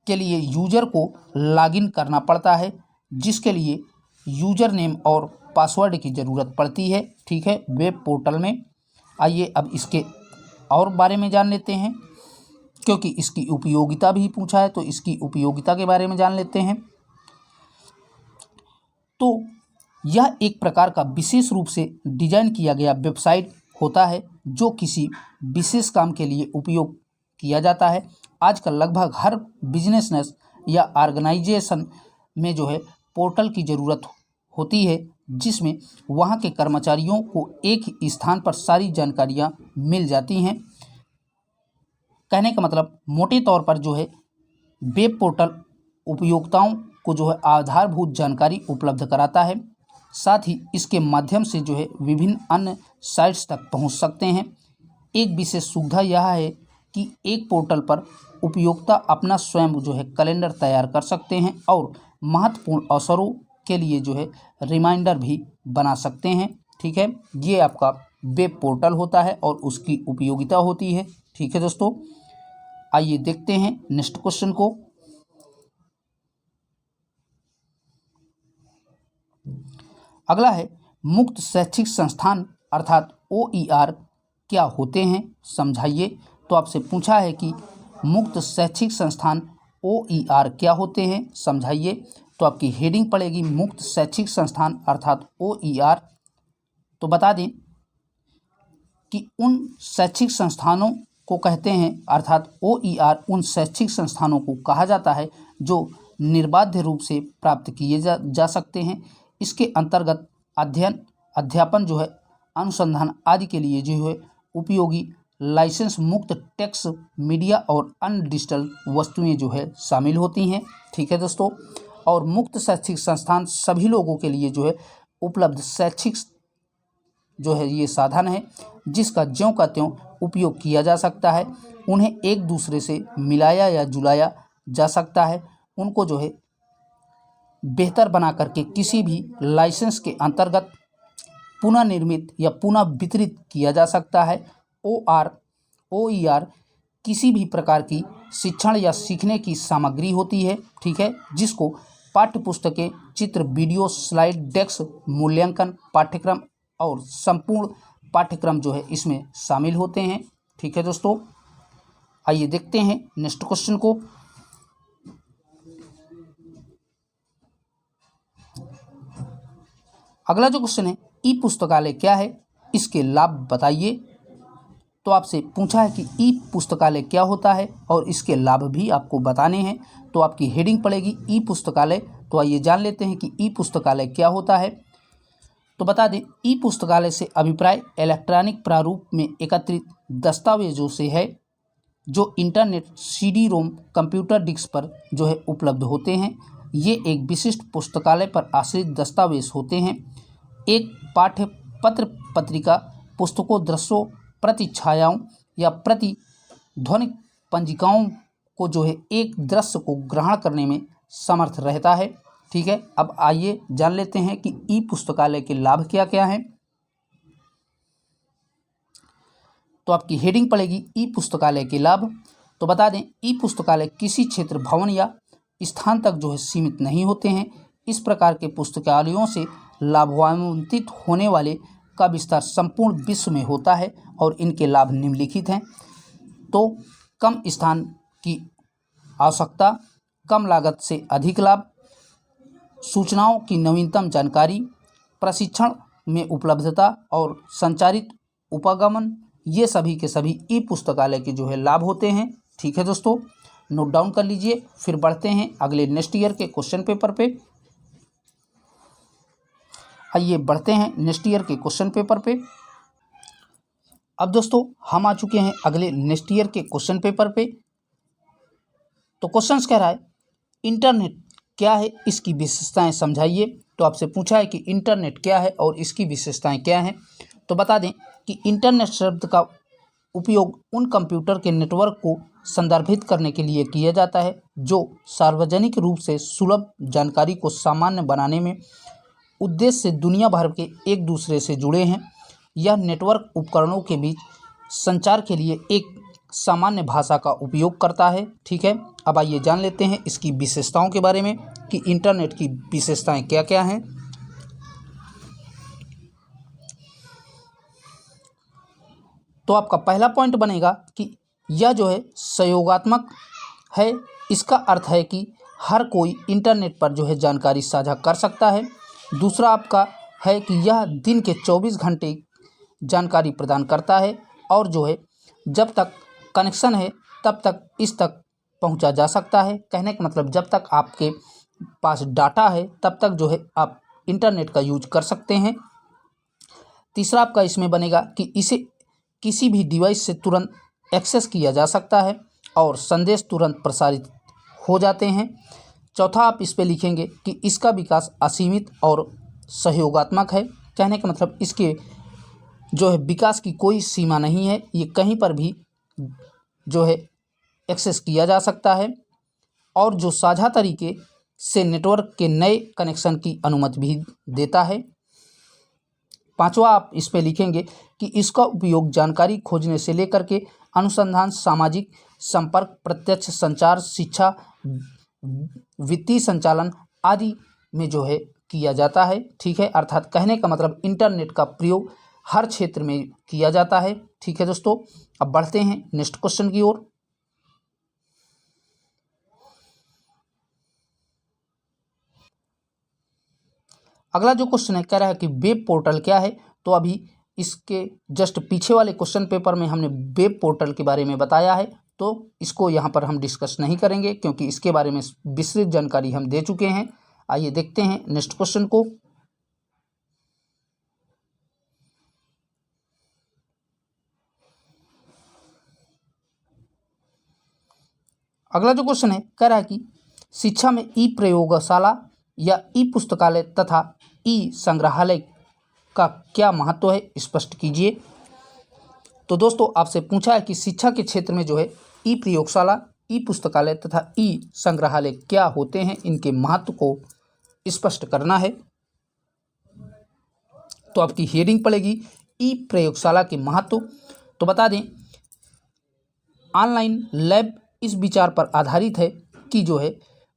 के लिए यूजर को लॉगिन करना पड़ता है, जिसके लिए यूजर नेम और पासवर्ड की ज़रूरत पड़ती है। ठीक है, वेब पोर्टल में। आइए अब इसके और बारे में जान लेते हैं, क्योंकि इसकी उपयोगिता भी पूछा है, तो इसकी उपयोगिता के बारे में जान लेते हैं। तो यह एक प्रकार का विशेष रूप से डिजाइन किया गया वेबसाइट होता है, जो किसी विशेष काम के लिए उपयोग किया जाता है। आजकल लगभग हर बिजनेस या ऑर्गेनाइजेशन में जो है पोर्टल की ज़रूरत होती है, जिसमें वहाँ के कर्मचारियों को एक ही स्थान पर सारी जानकारियाँ मिल जाती हैं। कहने का मतलब मोटे तौर पर जो है वेब पोर्टल उपयोक्ताओं को जो है आधारभूत जानकारी उपलब्ध कराता है, साथ ही इसके माध्यम से जो है विभिन्न अन्य साइट्स तक पहुंच सकते हैं। एक विशेष सुविधा यह है कि एक पोर्टल पर उपयोक्ता अपना स्वयं जो है कैलेंडर तैयार कर सकते हैं और महत्वपूर्ण अवसरों के लिए जो है रिमाइंडर भी बना सकते हैं। ठीक है, ये आपका वेब पोर्टल होता है और उसकी उपयोगिता होती है। ठीक है दोस्तों, आइए देखते हैं नेक्स्ट क्वेश्चन को। अगला है मुक्त शैक्षिक संस्थान अर्थात OER क्या होते हैं, समझाइए। तो आपसे पूछा है कि मुक्त शैक्षिक संस्थान OER क्या होते हैं, समझाइए। तो आपकी हेडिंग पड़ेगी मुक्त शैक्षिक संस्थान अर्थात OER। तो बता दें कि उन शैक्षिक संस्थानों को कहते हैं अर्थात OER उन शैक्षिक संस्थानों को कहा जाता है जो निर्बाध रूप से प्राप्त किए जा सकते हैं। इसके अंतर्गत अध्ययन, अध्यापन जो है, अनुसंधान आदि के लिए जो है उपयोगी लाइसेंस मुक्त टेक्स्ट मीडिया और अन्य डिजिटल वस्तुएं जो है शामिल होती हैं। ठीक है दोस्तों, और मुक्त शैक्षिक संस्थान सभी लोगों के लिए जो है उपलब्ध शैक्षिक जो है ये साधन है जिसका ज्यों का त्यों उपयोग किया जा सकता है। उन्हें एक दूसरे से मिलाया या जुलाया जा सकता है। उनको जो है बेहतर बना करके किसी भी लाइसेंस के अंतर्गत पुनः निर्मित या पुनः वितरित किया जा सकता है। OER किसी भी प्रकार की शिक्षण या सीखने की सामग्री होती है। ठीक है, जिसको पाठ्य पुस्तकें, चित्र, वीडियो, स्लाइड, डेस्क, मूल्यांकन, पाठ्यक्रम और संपूर्ण पाठ्यक्रम जो है इसमें शामिल होते हैं। ठीक है दोस्तों, आइए देखते हैं नेक्स्ट क्वेश्चन को। अगला जो क्वेश्चन है, ई पुस्तकालय क्या है, इसके लाभ बताइए। तो आपसे पूछा है कि ई पुस्तकालय क्या होता है और इसके लाभ भी आपको बताने हैं। तो आपकी हेडिंग पड़ेगी ई पुस्तकालय। तो आइए जान लेते हैं कि ई पुस्तकालय क्या होता है। तो बता दें, ई पुस्तकालय से अभिप्राय इलेक्ट्रॉनिक प्रारूप में एकत्रित दस्तावेजों से है जो इंटरनेट, CD-ROM, कंप्यूटर डिस्क पर जो है उपलब्ध होते हैं। ये एक विशिष्ट पुस्तकालय पर आश्रित दस्तावेज होते हैं। एक पाठ्य पत्र, पत्रिका, पुस्तकों, दृश्यों, प्रति छायाओं या प्रति ध्वनिक पंजिकाओं को जो है एक दृश्य को ग्रहण करने में समर्थ रहता है। ठीक है, अब आइए जान लेते हैं कि ई पुस्तकालय के लाभ क्या क्या हैं। तो आपकी हेडिंग पड़ेगी ई पुस्तकालय के लाभ। तो बता दें, ई पुस्तकालय किसी क्षेत्र, भवन या स्थान तक जो है सीमित नहीं होते हैं। इस प्रकार के पुस्तकालयों से लाभान्वित होने वाले का विस्तार संपूर्ण विश्व में होता है और इनके लाभ निम्नलिखित हैं। तो कम स्थान की आवश्यकता, कम लागत से अधिक लाभ, सूचनाओं की नवीनतम जानकारी, प्रशिक्षण में उपलब्धता और संचारित उपागमन, ये सभी के सभी ई पुस्तकालय के जो है लाभ होते हैं। ठीक है दोस्तों, नोट डाउन कर लीजिए। फिर बढ़ते हैं अगले नेक्स्ट ईयर के क्वेश्चन पेपर पे। आइए बढ़ते हैं नेक्स्ट ईयर के क्वेश्चन पेपर पे। अब दोस्तों हम आ चुके हैं अगले नेक्स्ट ईयर के क्वेश्चन पेपर पे। तो क्वेश्चंस कह रहा है, इंटरनेट क्या है, इसकी विशेषताएं समझाइए। तो आपसे पूछा है कि इंटरनेट क्या है और इसकी विशेषताएं क्या हैं। तो बता दें कि इंटरनेट शब्द का उपयोग उन कंप्यूटर के नेटवर्क को संदर्भित करने के लिए किया जाता है जो सार्वजनिक रूप से सुलभ जानकारी को सामान्य बनाने में उद्देश्य से दुनिया भर के एक दूसरे से जुड़े हैं। यह नेटवर्क उपकरणों के बीच संचार के लिए एक सामान्य भाषा का उपयोग करता है। ठीक है, अब आइए जान लेते हैं इसकी विशेषताओं के बारे में कि इंटरनेट की विशेषताएं क्या क्या हैं। तो आपका पहला पॉइंट बनेगा कि यह जो है सहयोगात्मक है। इसका अर्थ है कि हर कोई इंटरनेट पर जो है जानकारी साझा कर सकता है। दूसरा आपका है कि यह दिन के 24 घंटे जानकारी प्रदान करता है और जो है जब तक कनेक्शन है तब तक पहुंचा जा सकता है। कहने का मतलब जब तक आपके पास डाटा है तब तक जो है आप इंटरनेट का यूज कर सकते हैं। तीसरा आपका इसमें बनेगा कि इसे किसी भी डिवाइस से तुरंत एक्सेस किया जा सकता है और संदेश तुरंत प्रसारित हो जाते हैं। चौथा आप इस पे लिखेंगे कि इसका विकास असीमित और सहयोगात्मक है। कहने का मतलब इसके जो है विकास की कोई सीमा नहीं है, ये कहीं पर भी जो है एक्सेस किया जा सकता है और जो साझा तरीके से नेटवर्क के नए कनेक्शन की अनुमति भी देता है। पांचवा आप इस पे लिखेंगे कि इसका उपयोग जानकारी खोजने से लेकर के अनुसंधान, सामाजिक संपर्क, प्रत्यक्ष संचार, शिक्षा, वित्तीय संचालन आदि में जो है किया जाता है। ठीक है, अर्थात कहने का मतलब इंटरनेट का प्रयोग हर क्षेत्र में किया जाता है। ठीक है दोस्तों, अब बढ़ते हैं नेक्स्ट क्वेश्चन की ओर। अगला जो क्वेश्चन है कह रहा है कि वेब पोर्टल क्या है। तो अभी इसके जस्ट पीछे वाले क्वेश्चन पेपर में हमने वेब पोर्टल के बारे में बताया है, तो इसको यहाँ पर हम डिस्कस नहीं करेंगे क्योंकि इसके बारे में विस्तृत जानकारी हम दे चुके हैं। आइए देखते हैं नेक्स्ट क्वेश्चन को। अगला जो क्वेश्चन है कह रहा है कि शिक्षा में ई प्रयोगशाला या ई पुस्तकालय तथा ई संग्रहालय का क्या महत्व है, स्पष्ट कीजिए। तो दोस्तों आपसे पूछा है कि शिक्षा के क्षेत्र में जो है ई प्रयोगशाला, ई पुस्तकालय तथा ई संग्रहालय क्या होते हैं, इनके महत्व को स्पष्ट करना है। तो आपकी हेडिंग पड़ेगी ई प्रयोगशाला के महत्व। तो बता दें ऑनलाइन लैब इस विचार पर आधारित है कि जो है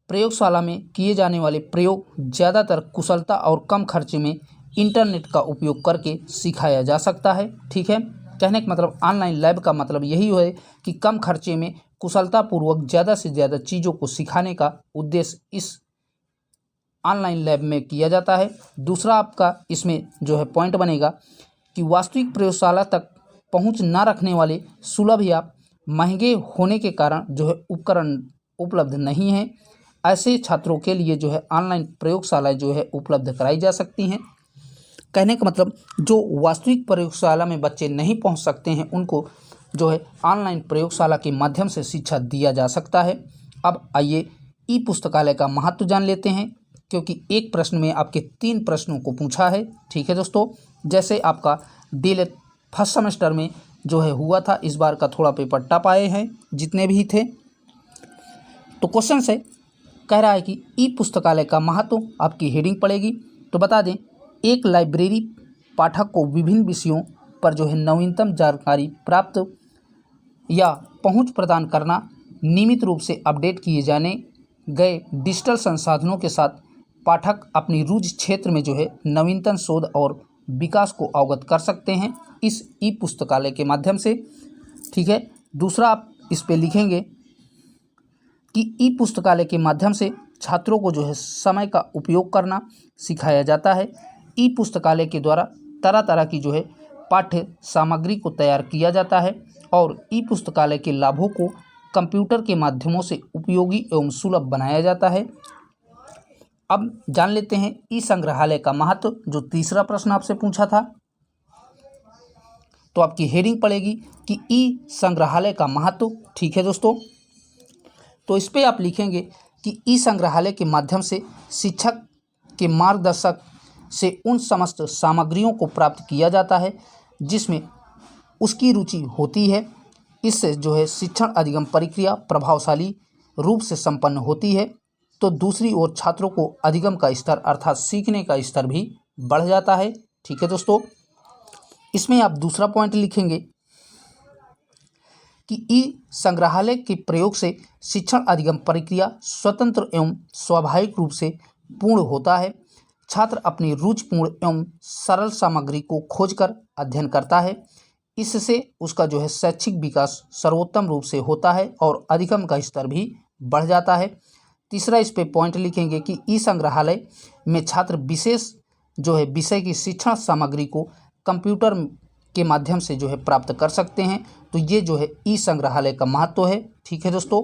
प्रयोगशाला में किए जाने वाले प्रयोग ज़्यादातर कुशलता और कम खर्चे में इंटरनेट का उपयोग करके सिखाया जा सकता है। ठीक है, कहने का मतलब ऑनलाइन लैब का मतलब यही है कि कम खर्चे में कुशलतापूर्वक ज़्यादा से ज़्यादा चीज़ों को सिखाने का उद्देश्य इस ऑनलाइन लैब में किया जाता है। दूसरा आपका इसमें जो है पॉइंट बनेगा कि वास्तविक प्रयोगशाला तक पहुंच न रखने वाले सुलभ या महंगे होने के कारण जो है उपकरण उपलब्ध नहीं हैं, ऐसे छात्रों के लिए जो है ऑनलाइन प्रयोगशालाएं जो है उपलब्ध कराई जा सकती हैं। कहने का मतलब जो वास्तविक प्रयोगशाला में बच्चे नहीं पहुंच सकते हैं उनको जो है ऑनलाइन प्रयोगशाला के माध्यम से शिक्षा दिया जा सकता है। अब आइए ई पुस्तकालय का महत्व जान लेते हैं, क्योंकि एक प्रश्न में आपके 3 प्रश्नों को पूछा है। ठीक है दोस्तों, जैसे आपका डीएलएड फर्स्ट सेमेस्टर में जो है हुआ था, इस बार का थोड़ा पेपर टफ आए हैं जितने भी थे। तो क्वेश्चन से कह रहा है कि ई पुस्तकालय का महत्व, आपकी हेडिंग पड़ेगी। तो बता दें एक लाइब्रेरी पाठक को विभिन्न विषयों पर जो है नवीनतम जानकारी प्राप्त या पहुंच प्रदान करना, नियमित रूप से अपडेट किए जाने गए डिजिटल संसाधनों के साथ पाठक अपनी रुचि क्षेत्र में जो है नवीनतम शोध और विकास को अवगत कर सकते हैं इस ई पुस्तकालय के माध्यम से। ठीक है, दूसरा आप इस पे लिखेंगे कि ई पुस्तकालय के माध्यम से छात्रों को जो है समय का उपयोग करना सिखाया जाता है। ई पुस्तकालय के द्वारा तरह तरह की जो है पाठ्य सामग्री को तैयार किया जाता है और ई पुस्तकालय के लाभों को कंप्यूटर के माध्यमों से उपयोगी एवं सुलभ बनाया जाता है। अब जान लेते हैं ई संग्रहालय का महत्व, जो तीसरा प्रश्न आपसे पूछा था। तो आपकी हेडिंग पड़ेगी कि ई संग्रहालय का महत्व। ठीक है दोस्तों, तो इस पे आप लिखेंगे कि ई संग्रहालय के माध्यम से शिक्षक के मार्गदर्शक से उन समस्त सामग्रियों को प्राप्त किया जाता है जिसमें उसकी रुचि होती है। इससे जो है शिक्षण अधिगम प्रक्रिया प्रभावशाली रूप से संपन्न होती है। तो दूसरी ओर छात्रों को अधिगम का स्तर अर्थात सीखने का स्तर भी बढ़ जाता है। ठीक है दोस्तों, इसमें आप दूसरा पॉइंट लिखेंगे कि ई संग्रहालय के प्रयोग से शिक्षण अधिगम प्रक्रिया स्वतंत्र एवं स्वाभाविक रूप से पूर्ण होता है। छात्र अपनी रुचिपूर्ण एवं सरल सामग्री को खोजकर अध्ययन करता है। इससे उसका जो है शैक्षिक विकास सर्वोत्तम रूप से होता है और अधिगम का स्तर भी बढ़ जाता है। तीसरा इस पे पॉइंट लिखेंगे कि ई संग्रहालय में छात्र विशेष जो है विषय की शिक्षण सामग्री को कंप्यूटर के माध्यम से जो है प्राप्त कर सकते हैं। तो ये जो है ई संग्रहालय का महत्व है। ठीक है दोस्तों,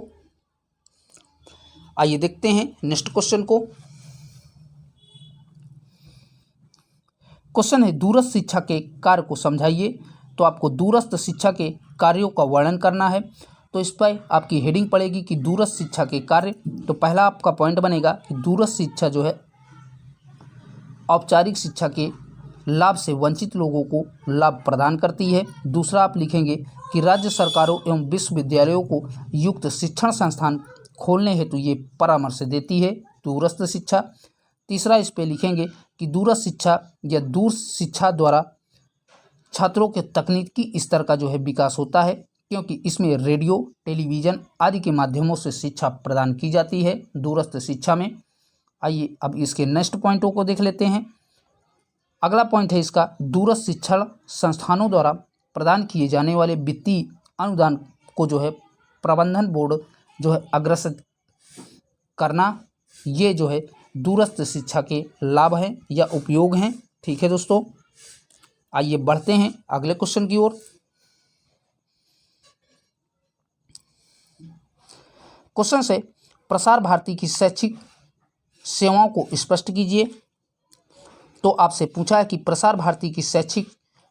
आइए देखते हैं नेक्स्ट क्वेश्चन को। क्वेश्चन है दूरस्थ शिक्षा के कार्य को समझाइए। तो आपको दूरस्थ शिक्षा के कार्यों का वर्णन करना है। तो इस पर आपकी हेडिंग पड़ेगी कि दूरस्थ शिक्षा के कार्य। तो पहला आपका पॉइंट बनेगा कि दूरस्थ शिक्षा जो है औपचारिक शिक्षा के लाभ से वंचित लोगों को लाभ प्रदान करती है। दूसरा आप लिखेंगे कि राज्य सरकारों एवं विश्वविद्यालयों को युक्त शिक्षण संस्थान खोलने हेतु ये परामर्श देती है, दूरस्थ शिक्षा। तीसरा इस पे लिखेंगे कि दूरस्थ शिक्षा या दूर शिक्षा द्वारा छात्रों के तकनीकी स्तर का जो है विकास होता है, क्योंकि इसमें रेडियो, टेलीविज़न आदि के माध्यमों से शिक्षा प्रदान की जाती है दूरस्थ शिक्षा में। आइए अब इसके नेक्स्ट पॉइंटों को देख लेते हैं। अगला पॉइंट है इसका, दूरस्थ शिक्षण संस्थानों द्वारा प्रदान किए जाने वाले वित्तीय अनुदान को जो है प्रबंधन बोर्ड जो है अग्रसर करना। ये जो है दूरस्थ शिक्षा के लाभ हैं या उपयोग हैं। ठीक है दोस्तों, आइए बढ़ते हैं अगले क्वेश्चन की ओर। क्वेश्चन से प्रसार भारती की शैक्षिक सेवाओं को स्पष्ट कीजिए। तो आपसे पूछा है कि प्रसार भारती की शैक्षिक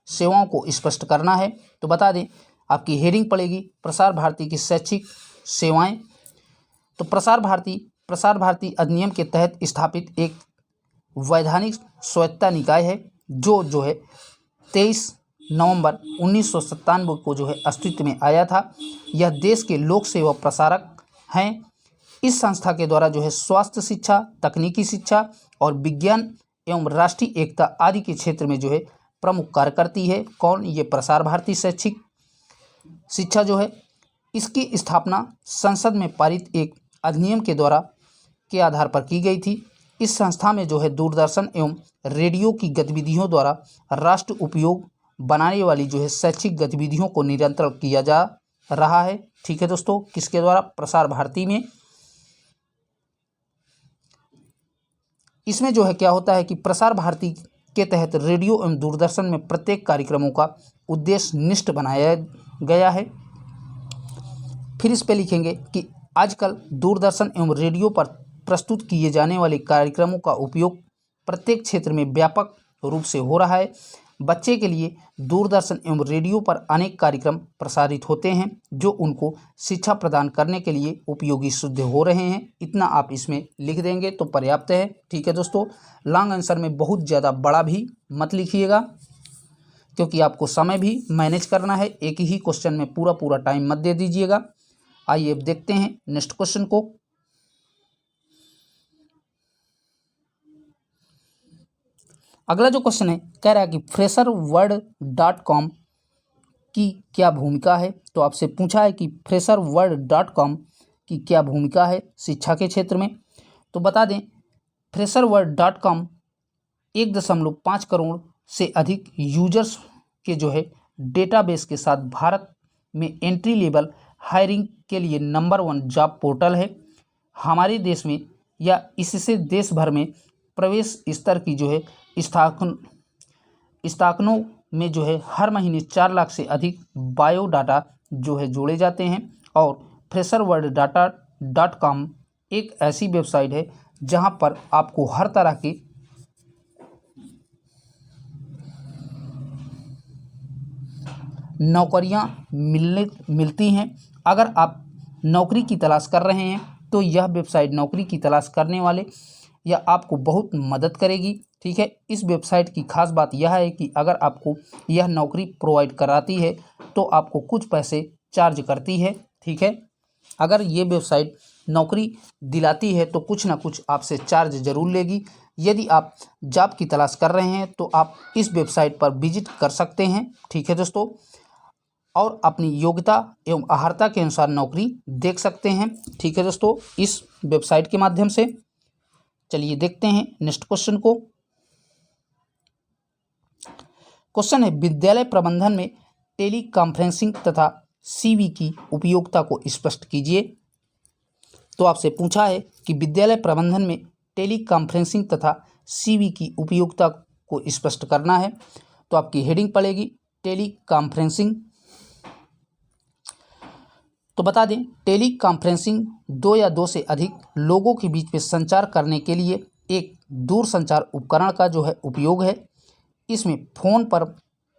सेवाओं को स्पष्ट करना है। तो बता दें आपकी हेडिंग पड़ेगी प्रसार भारती की शैक्षिक सेवाएं। तो प्रसार भारती अधिनियम के तहत स्थापित एक वैधानिक स्वायत्ता निकाय है जो है 23 नवंबर 1997 को जो है अस्तित्व में आया था। यह देश के लोक सेवा प्रसारक हैं। इस संस्था के द्वारा जो है स्वास्थ्य शिक्षा, तकनीकी शिक्षा और विज्ञान एवं राष्ट्रीय एकता आदि के क्षेत्र में जो है प्रमुख कार्य करती है। कौन? ये प्रसार भारती शैक्षिक शिक्षा जो है, इसकी स्थापना संसद में पारित एक अधिनियम के द्वारा के आधार पर की गई थी। इस संस्था में जो है दूरदर्शन एवं रेडियो की गतिविधियों द्वारा राष्ट्र उपयोग बनाने वाली जो है शैक्षिक गतिविधियों को निरंतर किया जा रहा है। ठीक है दोस्तों, किसके द्वारा? प्रसार भारती में। इसमें जो है क्या होता है कि प्रसार भारती के तहत रेडियो एवं दूरदर्शन में प्रत्येक कार्यक्रमों का उद्देश्य निष्ठ बनाया गया है। फिर इस पे लिखेंगे कि आजकल दूरदर्शन एवं रेडियो पर प्रस्तुत किए जाने वाले कार्यक्रमों का उपयोग प्रत्येक क्षेत्र में व्यापक रूप से हो रहा है। बच्चे के लिए दूरदर्शन एवं रेडियो पर अनेक कार्यक्रम प्रसारित होते हैं जो उनको शिक्षा प्रदान करने के लिए उपयोगी सिद्ध हो रहे हैं। इतना आप इसमें लिख देंगे तो पर्याप्त है। ठीक है दोस्तों, लॉन्ग आंसर में बहुत ज़्यादा बड़ा भी मत लिखिएगा, क्योंकि आपको समय भी मैनेज करना है। एक ही क्वेश्चन में पूरा टाइम मत दे दीजिएगा। आइए अब देखते हैं नेक्स्ट क्वेश्चन को। अगला जो क्वेश्चन है कह रहा है कि fresherworld.com की क्या भूमिका है। तो आपसे पूछा है कि fresherworld.com की क्या भूमिका है शिक्षा के क्षेत्र में। तो बता दें fresherworld.com 1.5 करोड़ से अधिक यूजर्स के जो है डेटाबेस के साथ भारत में एंट्री लेवल हायरिंग के लिए नंबर 1 जॉब पोर्टल है। हमारे देश में या इससे देश भर में प्रवेश स्तर की जो है स्थापनों में जो है हर महीने 4 लाख से अधिक बायोडाटा जो है जोड़े जाते हैं। और fresherworld.com एक ऐसी वेबसाइट है जहां पर आपको हर तरह की नौकरियां मिलती हैं। अगर आप नौकरी की तलाश कर रहे हैं तो यह वेबसाइट नौकरी की तलाश करने वाले या आपको बहुत मदद करेगी। ठीक है, इस वेबसाइट की खास बात यह है कि अगर आपको यह नौकरी प्रोवाइड कराती है तो आपको कुछ पैसे चार्ज करती है। ठीक है, अगर ये वेबसाइट नौकरी दिलाती है तो कुछ ना कुछ आपसे चार्ज ज़रूर लेगी। यदि आप जॉब की तलाश कर रहे हैं तो आप इस वेबसाइट पर विजिट कर सकते हैं। ठीक है दोस्तों, और अपनी योग्यता एवं अर्हता के अनुसार नौकरी देख सकते हैं। ठीक है दोस्तों, इस वेबसाइट के माध्यम से। चलिए देखते हैं नेक्स्ट क्वेश्चन को। क्वेश्चन है विद्यालय प्रबंधन में टेली कॉन्फ्रेंसिंग तथा सीवी की उपयोगिता को स्पष्ट कीजिए। तो आपसे पूछा है कि विद्यालय प्रबंधन में टेली कॉन्फ्रेंसिंग तथा सीवी की उपयोगिता को स्पष्ट करना है। तो आपकी हेडिंग पड़ेगी टेली कॉन्फ्रेंसिंग। तो बता दें, टेली कॉन्फ्रेंसिंग दो या दो से अधिक लोगों के बीच में संचार करने के लिए एक दूर संचार उपकरण का जो है उपयोग है। इसमें फ़ोन पर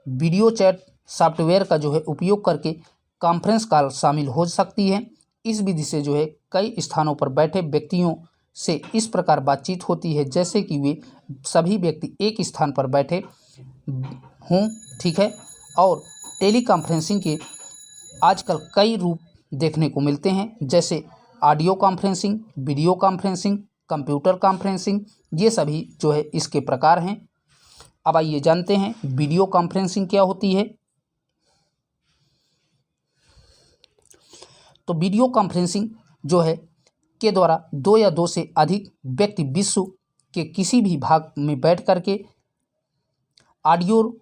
वीडियो चैट सॉफ्टवेयर का जो है उपयोग करके कॉन्फ्रेंस कॉल शामिल हो सकती है। इस विधि से जो है कई स्थानों पर बैठे व्यक्तियों से इस प्रकार बातचीत होती है जैसे कि वे सभी व्यक्ति एक स्थान पर बैठे हों, ठीक है। और टेली कॉन्फ्रेंसिंग के आजकल कई रूप देखने को मिलते हैं, जैसे audio conferencing, video conferencing, computer conferencing, ये सभी जो है इसके प्रकार हैं। अब आइए जानते हैं वीडियो कॉन्फ्रेंसिंग क्या होती है। तो वीडियो कॉन्फ्रेंसिंग जो है के द्वारा दो या दो से अधिक व्यक्ति विश्व के किसी भी भाग में बैठ करके ऑडियो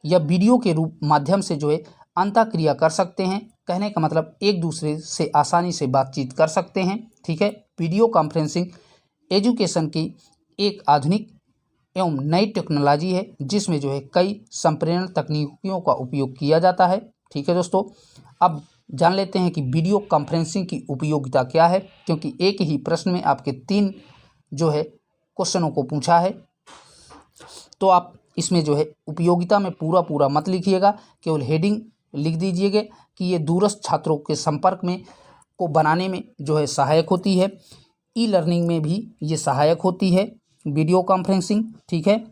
या वीडियो के रूप माध्यम से जो है अंतःक्रिया कर सकते हैं। कहने का मतलब एक दूसरे से आसानी से बातचीत कर सकते हैं, ठीक है। वीडियो कॉन्फ्रेंसिंग एजुकेशन की एक आधुनिक एवं नई टेक्नोलॉजी है जिसमें जो है कई संप्रेरण तकनीकों का उपयोग किया जाता है, ठीक है दोस्तों। अब जान लेते हैं कि वीडियो कॉन्फ्रेंसिंग की उपयोगिता क्या है, क्योंकि एक ही प्रश्न में आपके 3 जो है क्वेश्चनों को पूछा है। तो आप इसमें जो है उपयोगिता में पूरा मत लिखिएगा, केवल हेडिंग लिख दीजिएगा कि ये दूरस्थ छात्रों के संपर्क में को बनाने में जो है सहायक होती है। ई लर्निंग में भी ये सहायक होती है वीडियो कॉन्फ्रेंसिंग, ठीक है।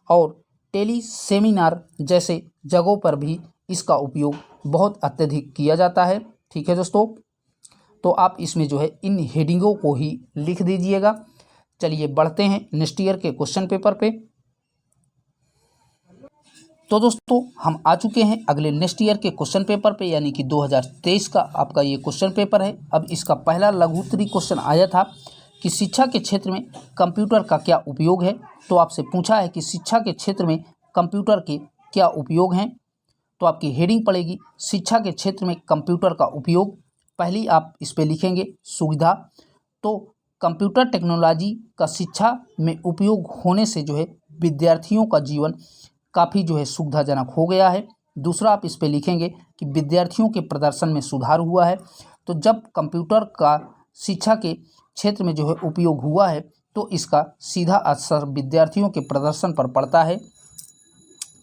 और टेली सेमिनार जैसे जगहों पर भी इसका उपयोग बहुत अत्यधिक किया जाता है, ठीक है दोस्तों। तो आप इसमें जो है इन हेडिंगों को ही लिख दीजिएगा। चलिए बढ़ते हैं नेक्स्ट ईयर के क्वेश्चन पेपर पे। तो दोस्तों हम आ चुके हैं अगले नेक्स्ट ईयर के क्वेश्चन पेपर पे, यानी कि 2023 का आपका ये क्वेश्चन पेपर है। अब इसका पहला लघु उत्तरीय क्वेश्चन आया था कि शिक्षा के क्षेत्र में कंप्यूटर का क्या उपयोग है। तो आपसे पूछा है कि शिक्षा के क्षेत्र में कंप्यूटर के क्या उपयोग हैं। तो आपकी हेडिंग पड़ेगी शिक्षा के क्षेत्र में कंप्यूटर का उपयोग। पहली आप इस पर लिखेंगे सुविधा। तो कंप्यूटर टेक्नोलॉजी का शिक्षा में उपयोग होने से जो है विद्यार्थियों का जीवन काफ़ी जो है सुविधाजनक हो गया है। दूसरा आप इस पे लिखेंगे कि विद्यार्थियों के प्रदर्शन में सुधार हुआ है। तो जब कंप्यूटर का शिक्षा के क्षेत्र में जो है उपयोग हुआ है तो इसका सीधा असर विद्यार्थियों के प्रदर्शन पर पड़ता है।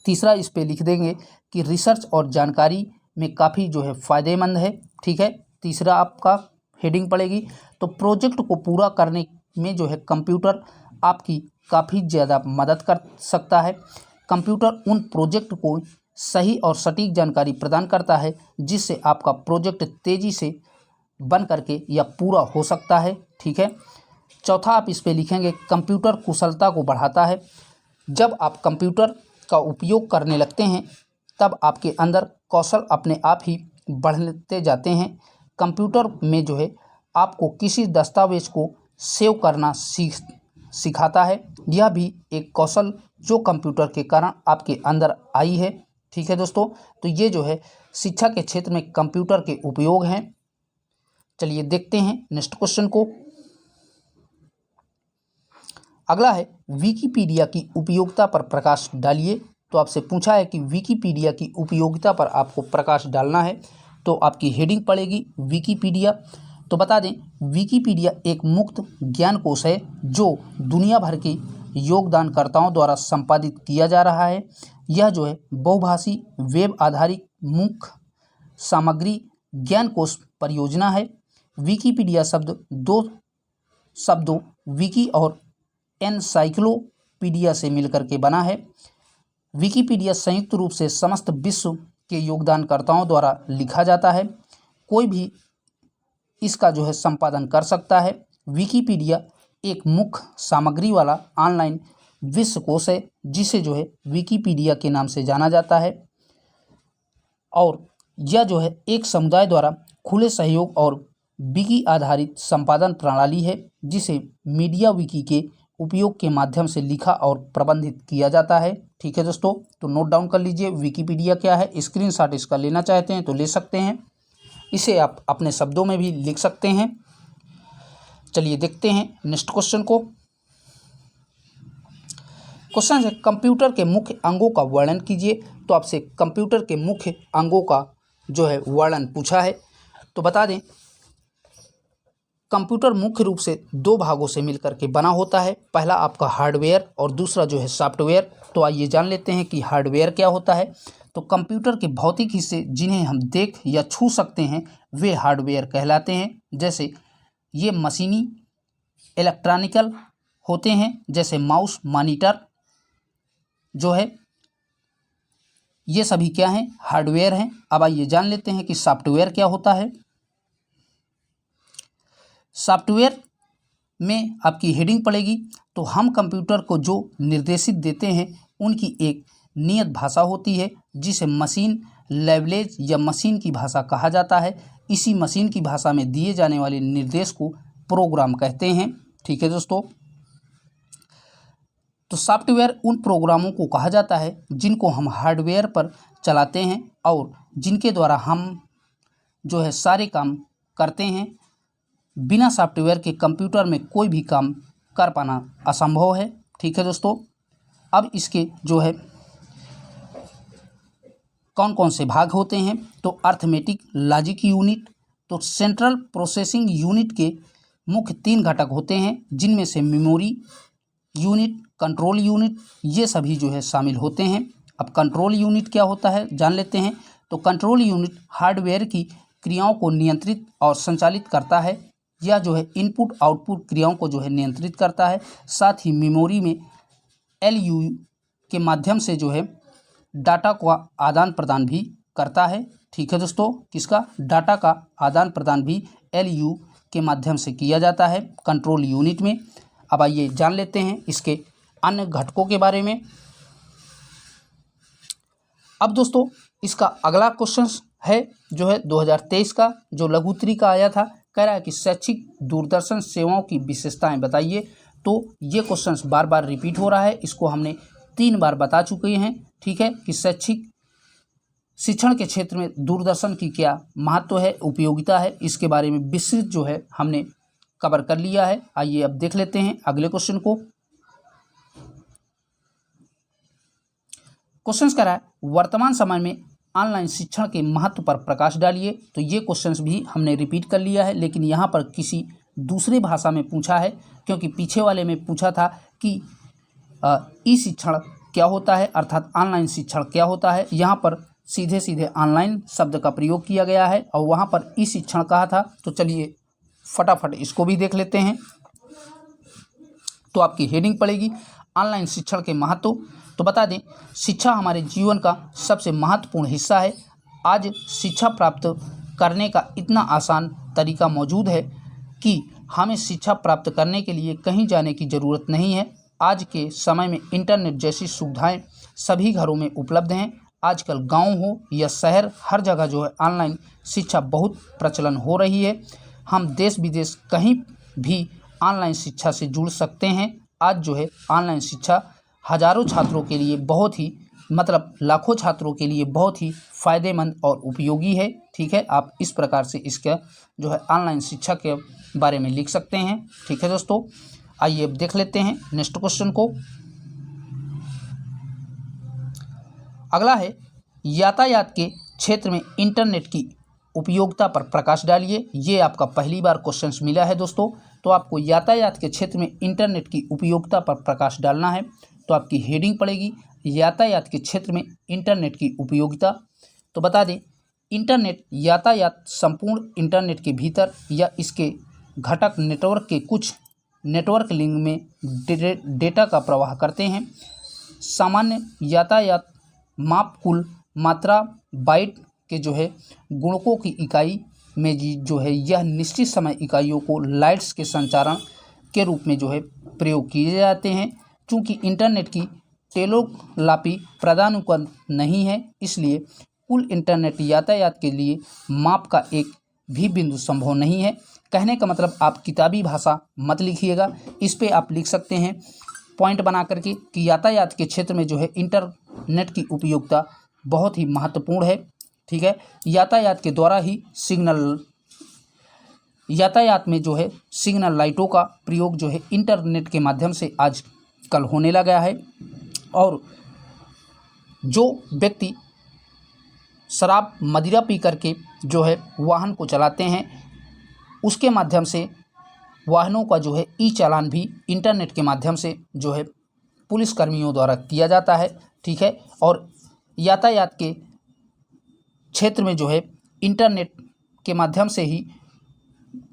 तीसरा इस पे लिख देंगे कि रिसर्च और जानकारी में काफ़ी जो है फ़ायदेमंद है, ठीक है। तीसरा आपका हेडिंग पड़ेगी। तो प्रोजेक्ट को पूरा करने में जो है कंप्यूटर आपकी काफ़ी ज़्यादा मदद कर सकता है। कंप्यूटर उन प्रोजेक्ट को सही और सटीक जानकारी प्रदान करता है जिससे आपका प्रोजेक्ट तेज़ी से बन करके या पूरा हो सकता है, ठीक है। चौथा आप इस पे लिखेंगे कंप्यूटर कुशलता को बढ़ाता है। जब आप कंप्यूटर का उपयोग करने लगते हैं तब आपके अंदर कौशल अपने आप ही बढ़ते जाते हैं। कंप्यूटर में जो है आपको किसी दस्तावेज को सेव करना सिखाता है। यह भी एक कौशल जो कंप्यूटर के कारण आपके अंदर आई है, ठीक है दोस्तों। तो ये जो है शिक्षा के क्षेत्र में कंप्यूटर के उपयोग हैं। चलिए देखते हैं नेक्स्ट क्वेश्चन को। अगला है विकिपीडिया की उपयोगिता पर प्रकाश डालिए। तो आपसे पूछा है कि विकिपीडिया की उपयोगिता पर आपको प्रकाश डालना है। तो आपकी हेडिंग पड़ेगी विकिपीडिया। तो बता दें विकिपीडिया एक मुक्त ज्ञान कोश है जो दुनिया भर के योगदानकर्ताओं द्वारा संपादित किया जा रहा है। यह जो है बहुभाषी वेब आधारित मुख्य सामग्री ज्ञान कोश परियोजना है। विकिपीडिया शब्द दो शब्दों विकी और एनसाइक्लोपीडिया से मिलकर के बना है। विकिपीडिया संयुक्त रूप से समस्त विश्व के योगदानकर्ताओं द्वारा लिखा जाता है। कोई भी इसका जो है संपादन कर सकता है। विकिपीडिया एक मुख्य सामग्री वाला ऑनलाइन विश्वकोश है जिसे जो है विकिपीडिया के नाम से जाना जाता है। और यह जो है एक समुदाय द्वारा खुले सहयोग और विकी आधारित संपादन प्रणाली है जिसे मीडिया विकी के उपयोग के माध्यम से लिखा और प्रबंधित किया जाता है, ठीक है दोस्तों। तो नोट डाउन कर लीजिए विकिपीडिया क्या है। स्क्रीनशॉट इसका लेना चाहते हैं तो ले सकते हैं, इसे आप अपने शब्दों में भी लिख सकते हैं। चलिए देखते हैं नेक्स्ट क्वेश्चन को। क्वेश्चन है कंप्यूटर के मुख्य अंगों का वर्णन कीजिए। तो आपसे कंप्यूटर के मुख्य अंगों का जो है वर्णन पूछा है। तो बता दें कंप्यूटर मुख्य रूप से दो भागों से मिलकर के बना होता है, पहला आपका हार्डवेयर और दूसरा जो है सॉफ्टवेयर। तो आइए जान लेते हैं कि हार्डवेयर क्या होता है। तो कंप्यूटर के भौतिक हिस्से जिन्हें हम देख या छू सकते हैं वे हार्डवेयर कहलाते हैं। जैसे ये मशीनी इलेक्ट्रॉनिकल होते हैं, जैसे माउस, मॉनिटर जो है ये सभी क्या हैं, हार्डवेयर हैं। अब आइए जान लेते हैं कि सॉफ्टवेयर क्या होता है। सॉफ्टवेयर में आपकी हेडिंग पड़ेगी। तो हम कंप्यूटर को जो निर्देशित देते हैं उनकी एक नियत भाषा होती है जिसे मशीन लैंग्वेज या मशीन की भाषा कहा जाता है। इसी मशीन की भाषा में दिए जाने वाले निर्देश को प्रोग्राम कहते हैं। ठीक है दोस्तों, तो सॉफ्टवेयर उन प्रोग्रामों को कहा जाता है जिनको हम हार्डवेयर पर चलाते हैं और जिनके द्वारा हम जो है सारे काम करते हैं। बिना सॉफ्टवेयर के कंप्यूटर में कोई भी काम कर पाना असंभव है। ठीक है दोस्तों, अब इसके जो है कौन कौन से भाग होते हैं। तो अर्थमेटिक लॉजिक यूनिट, तो सेंट्रल प्रोसेसिंग यूनिट के मुख्य 3 घटक होते हैं जिनमें से मेमोरी यूनिट, कंट्रोल यूनिट ये सभी जो है शामिल होते हैं। अब कंट्रोल यूनिट क्या होता है जान लेते हैं। तो कंट्रोल यूनिट हार्डवेयर की क्रियाओं को नियंत्रित और संचालित करता है। यह जो है इनपुट आउटपुट क्रियाओं को जो है नियंत्रित करता है। साथ ही मेमोरी में एलयू के माध्यम से जो है डाटा का आदान प्रदान भी करता है। ठीक है दोस्तों, किसका, डाटा का आदान प्रदान भी एलयू के माध्यम से किया जाता है कंट्रोल यूनिट में। अब आइए जान लेते हैं इसके अन्य घटकों के बारे में। अब दोस्तों इसका अगला क्वेश्चन है जो है 2023 का, जो लघुत्री का आया था। कह रहा है कि शैक्षिक दूरदर्शन सेवाओं की विशेषताएं बताइए। तो ये क्वेश्चन बार बार रिपीट हो रहा है, इसको हमने 3 बार बता चुके हैं। ठीक है, कि शैक्षिक शिक्षण के क्षेत्र में दूरदर्शन की क्या महत्व है, उपयोगिता है, इसके बारे में विस्तृत जो है हमने कवर कर लिया है। आइए अब देख लेते हैं अगले क्वेश्चन को। क्वेश्चन कह रहा है वर्तमान समय में ऑनलाइन शिक्षण के महत्व पर प्रकाश डालिए। तो ये क्वेश्चंस भी हमने रिपीट कर लिया है, लेकिन यहाँ पर किसी दूसरे भाषा में पूछा है, क्योंकि पीछे वाले में पूछा था कि ई शिक्षण क्या होता है, अर्थात ऑनलाइन शिक्षण क्या होता है। यहाँ पर सीधे सीधे ऑनलाइन शब्द का प्रयोग किया गया है और वहाँ पर ई शिक्षण कहा था। तो चलिए फटाफट इसको भी देख लेते हैं। तो आपकी हेडिंग पड़ेगी ऑनलाइन शिक्षण के महत्व। तो बता दें शिक्षा हमारे जीवन का सबसे महत्वपूर्ण हिस्सा है। आज शिक्षा प्राप्त करने का इतना आसान तरीका मौजूद है कि हमें शिक्षा प्राप्त करने के लिए कहीं जाने की ज़रूरत नहीं है। आज के समय में इंटरनेट जैसी सुविधाएं सभी घरों में उपलब्ध हैं। आजकल गांव हो या शहर, हर जगह जो है ऑनलाइन शिक्षा बहुत प्रचलन हो रही है। हम देश विदेश कहीं भी ऑनलाइन शिक्षा से जुड़ सकते हैं। आज जो है ऑनलाइन शिक्षा हज़ारों छात्रों के लिए बहुत ही लाखों छात्रों के लिए बहुत ही फ़ायदेमंद और उपयोगी है। ठीक है, आप इस प्रकार से इसका जो है ऑनलाइन शिक्षा के बारे में लिख सकते हैं। ठीक है दोस्तों, आइए अब देख लेते हैं नेक्स्ट क्वेश्चन को। अगला है यातायात के क्षेत्र में इंटरनेट की उपयोगिता पर प्रकाश डालिए। ये आपका पहली बार क्वेश्चन मिला है दोस्तों। तो आपको यातायात के क्षेत्र में इंटरनेट की उपयोगिता पर प्रकाश डालना है। तो आपकी हेडिंग पड़ेगी यातायात के क्षेत्र में इंटरनेट की उपयोगिता। तो बता दें इंटरनेट यातायात संपूर्ण इंटरनेट के भीतर या इसके घटक नेटवर्क के कुछ नेटवर्क लिंक में डेटा का प्रवाह करते हैं। सामान्य यातायात माप कुल मात्रा बाइट के जो है गुणकों की इकाई में जो है यह निश्चित समय इकाइयों को लाइट्स के संचारण के रूप में जो है प्रयोग किए जाते हैं। चूँकि इंटरनेट की टेलोग्राफी पदानुक्रम नहीं है, इसलिए कुल इंटरनेट यातायात के लिए माप का एक भी बिंदु संभव नहीं है। कहने का मतलब आप किताबी भाषा मत लिखिएगा, इस पे आप लिख सकते हैं पॉइंट बना करके कि यातायात के क्षेत्र में जो है इंटरनेट की उपयोगिता बहुत ही महत्वपूर्ण है। ठीक है, यातायात में जो है सिग्नल लाइटों का प्रयोग जो है इंटरनेट के माध्यम से आजकल होने लगा है। और जो व्यक्ति शराब मदिरा पी करके जो है वाहन को चलाते हैं, उसके माध्यम से वाहनों का जो है ई चालान भी इंटरनेट के माध्यम से जो है पुलिस कर्मियों द्वारा किया जाता है। ठीक है, और यातायात के क्षेत्र में जो है इंटरनेट के माध्यम से ही,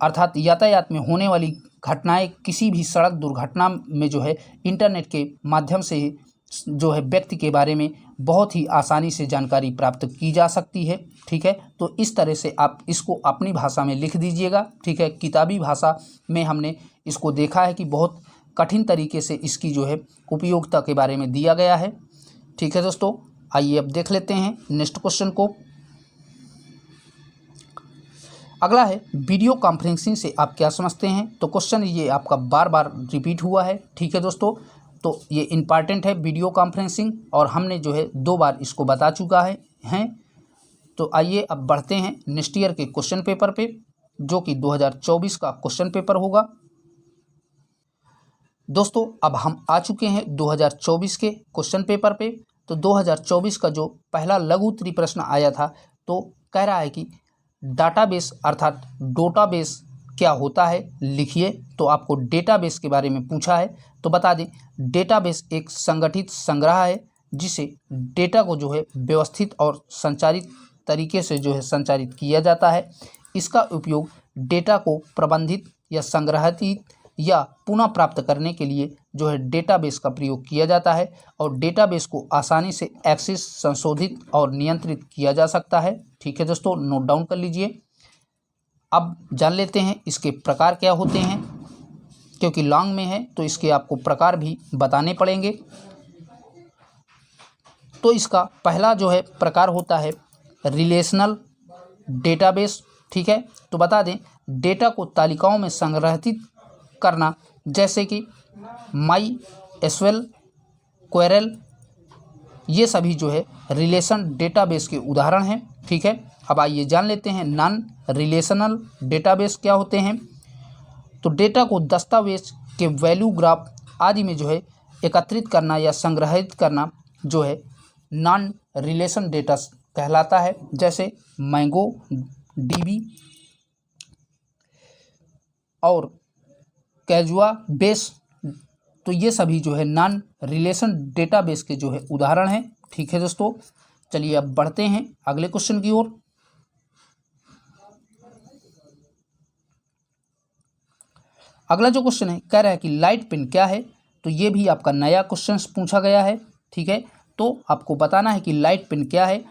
अर्थात यातायात में होने वाली घटनाएं, किसी भी सड़क दुर्घटना में जो है इंटरनेट के माध्यम से ही जो है व्यक्ति के बारे में बहुत ही आसानी से जानकारी प्राप्त की जा सकती है। ठीक है, तो इस तरह से आप इसको अपनी भाषा में लिख दीजिएगा। ठीक है, किताबी भाषा में हमने इसको देखा है कि बहुत कठिन तरीके से इसकी जो है उपयोगिता के बारे में दिया गया है। ठीक है दोस्तों, आइए अब देख लेते हैं नेक्स्ट क्वेश्चन को। अगला है वीडियो कॉन्फ्रेंसिंग से आप क्या समझते हैं। तो क्वेश्चन ये आपका बार बार रिपीट हुआ है। ठीक है दोस्तों, तो ये इम्पॉर्टेंट है वीडियो कॉन्फ्रेंसिंग, और हमने जो है 2 बार इसको बता चुका है। तो आइए अब बढ़ते हैं नेक्स्ट ईयर के क्वेश्चन पेपर पे, जो कि 2024 का क्वेश्चन पेपर होगा। दोस्तों अब हम आ चुके हैं 2024 के क्वेश्चन पेपर पे। तो 2024 का जो पहला लघु उत्तरीय प्रश्न आया था, तो कह रहा है कि डाटाबेस अर्थात डोटाबेस क्या होता है, लिखिए। तो आपको डेटाबेस के बारे में पूछा है। तो बता दें, डेटाबेस एक संगठित संग्रह है जिसे डेटा को जो है व्यवस्थित और संचारित तरीके से जो है संचारित किया जाता है। इसका उपयोग डेटा को प्रबंधित या संग्रहित या पुनः प्राप्त करने के लिए जो है डेटाबेस का प्रयोग किया जाता है, और डेटाबेस को आसानी से एक्सेस, संशोधित और नियंत्रित किया जा सकता है। ठीक है दोस्तों, नोट डाउन कर लीजिए। अब जान लेते हैं इसके प्रकार क्या होते हैं, क्योंकि लॉन्ग में है तो इसके आपको प्रकार भी बताने पड़ेंगे। तो इसका पहला जो है प्रकार होता है रिलेशनल डेटाबेस। ठीक है, तो बता दें, डेटा को तालिकाओं में संग्रहित करना, जैसे कि माई एसक्यूएल, क्वेरल, ये सभी जो है रिलेशन डेटाबेस के उदाहरण हैं। ठीक है, अब आइए जान लेते हैं नॉन रिलेशनल डेटाबेस क्या होते हैं। तो डेटा को दस्तावेज के वैल्यू, ग्राफ आदि में जो है एकत्रित करना या संग्रहित करना जो है नॉन रिलेशन डेटा कहलाता है, जैसे मैंगो डीबी और कैजुआ बेस। तो ये सभी जो है नॉन रिलेशन डेटाबेस के जो है उदाहरण हैं। ठीक है दोस्तों, चलिए अब बढ़ते हैं अगले क्वेश्चन की ओर। अगला जो क्वेश्चन है, कह रहा है कि लाइट पेन क्या है। तो ये भी आपका नया क्वेश्चन पूछा गया है। ठीक है, तो आपको बताना है कि लाइट पेन क्या है।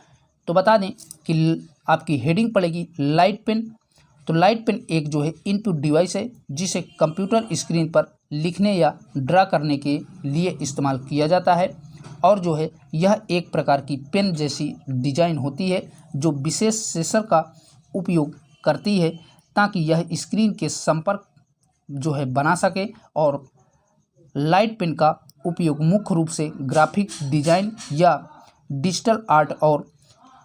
तो बता दें कि आपकी हेडिंग पड़ेगी लाइट पेन। तो लाइट पेन एक जो है इनपुट डिवाइस है जिसे कंप्यूटर स्क्रीन पर लिखने या ड्रा करने के लिए इस्तेमाल किया जाता है, और जो है यह एक प्रकार की पेन जैसी डिजाइन होती है जो विशेष सेंसर का उपयोग करती है ताकि यह स्क्रीन के संपर्क जो है बना सके। और लाइट पेन का उपयोग मुख्य रूप से ग्राफिक डिजाइन या डिजिटल आर्ट और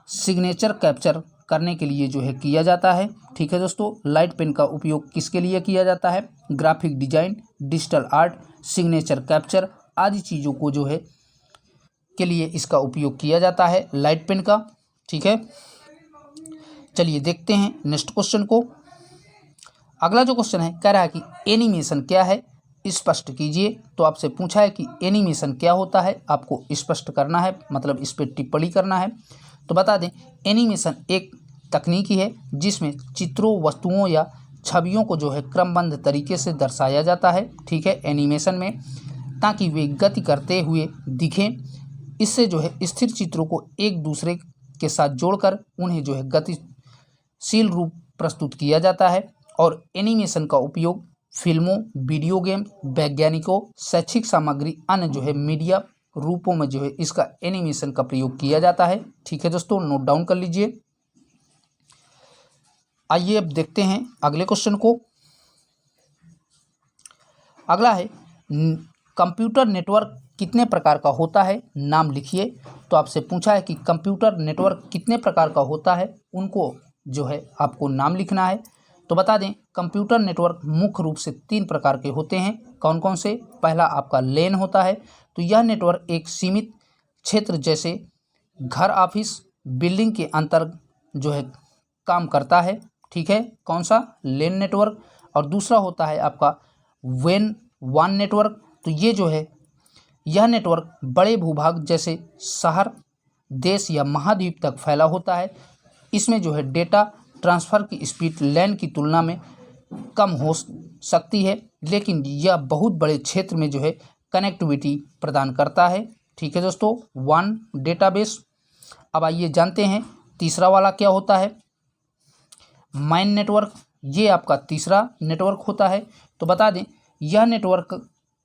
सिग्नेचर कैप्चर करने के लिए जो है किया जाता है। ठीक है दोस्तों, लाइट पेन का उपयोग किसके लिए किया जाता है, graphic design, digital art, signature capture आदि चीज़ों को जो है के लिए इसका उपयोग किया जाता है लाइट पेन का। ठीक है, चलिए देखते हैं नेक्स्ट क्वेश्चन को। अगला जो क्वेश्चन है, कह रहा है कि एनिमेशन क्या है, स्पष्ट कीजिए। तो आपसे पूछा है कि एनिमेशन क्या होता है, आपको स्पष्ट करना है, मतलब इस पर टिप्पणी करना है। तो बता दें, एनिमेशन एक तकनीकी है जिसमें चित्रों, वस्तुओं या छवियों को जो है क्रमबद्ध तरीके से दर्शाया जाता है। ठीक है, एनिमेशन में, ताकि वे गति करते हुए दिखें। इससे जो है स्थिर चित्रों को एक दूसरे के साथ जोड़कर उन्हें जो है गतिशील रूप प्रस्तुत किया जाता है। और एनिमेशन का उपयोग फिल्मों, वीडियो गेम, वैज्ञानिकों, शैक्षिक सामग्री, अन्य जो है मीडिया रूपों में जो है इसका एनिमेशन का प्रयोग किया जाता है। ठीक है दोस्तों, नोट डाउन कर लीजिए। आइए अब देखते हैं अगले क्वेश्चन को। अगला है कंप्यूटर नेटवर्क कितने प्रकार का होता है, नाम लिखिए। तो आपसे पूछा है कि कंप्यूटर नेटवर्क कितने प्रकार का होता है, उनको जो है आपको नाम लिखना है। तो बता दें, कंप्यूटर नेटवर्क मुख्य रूप से 3 प्रकार के होते हैं। कौन कौन से? पहला आपका LAN होता है। तो यह नेटवर्क एक सीमित क्षेत्र जैसे घर, ऑफिस बिल्डिंग के अंतर जो है काम करता है, ठीक है, कौन सा, लेन नेटवर्क। और दूसरा होता है आपका WAN नेटवर्क। तो ये जो है यह नेटवर्क बड़े भूभाग जैसे शहर, देश या महाद्वीप तक फैला होता है। इसमें जो है डेटा ट्रांसफ़र की स्पीड लैन की तुलना में कम हो सकती है, लेकिन यह बहुत बड़े क्षेत्र में जो है कनेक्टिविटी प्रदान करता है, ठीक है दोस्तों, WAN डेटाबेस। अब आइए जानते हैं तीसरा वाला क्या होता है, माइन नेटवर्क। ये आपका तीसरा नेटवर्क होता है। तो बता दें यह नेटवर्क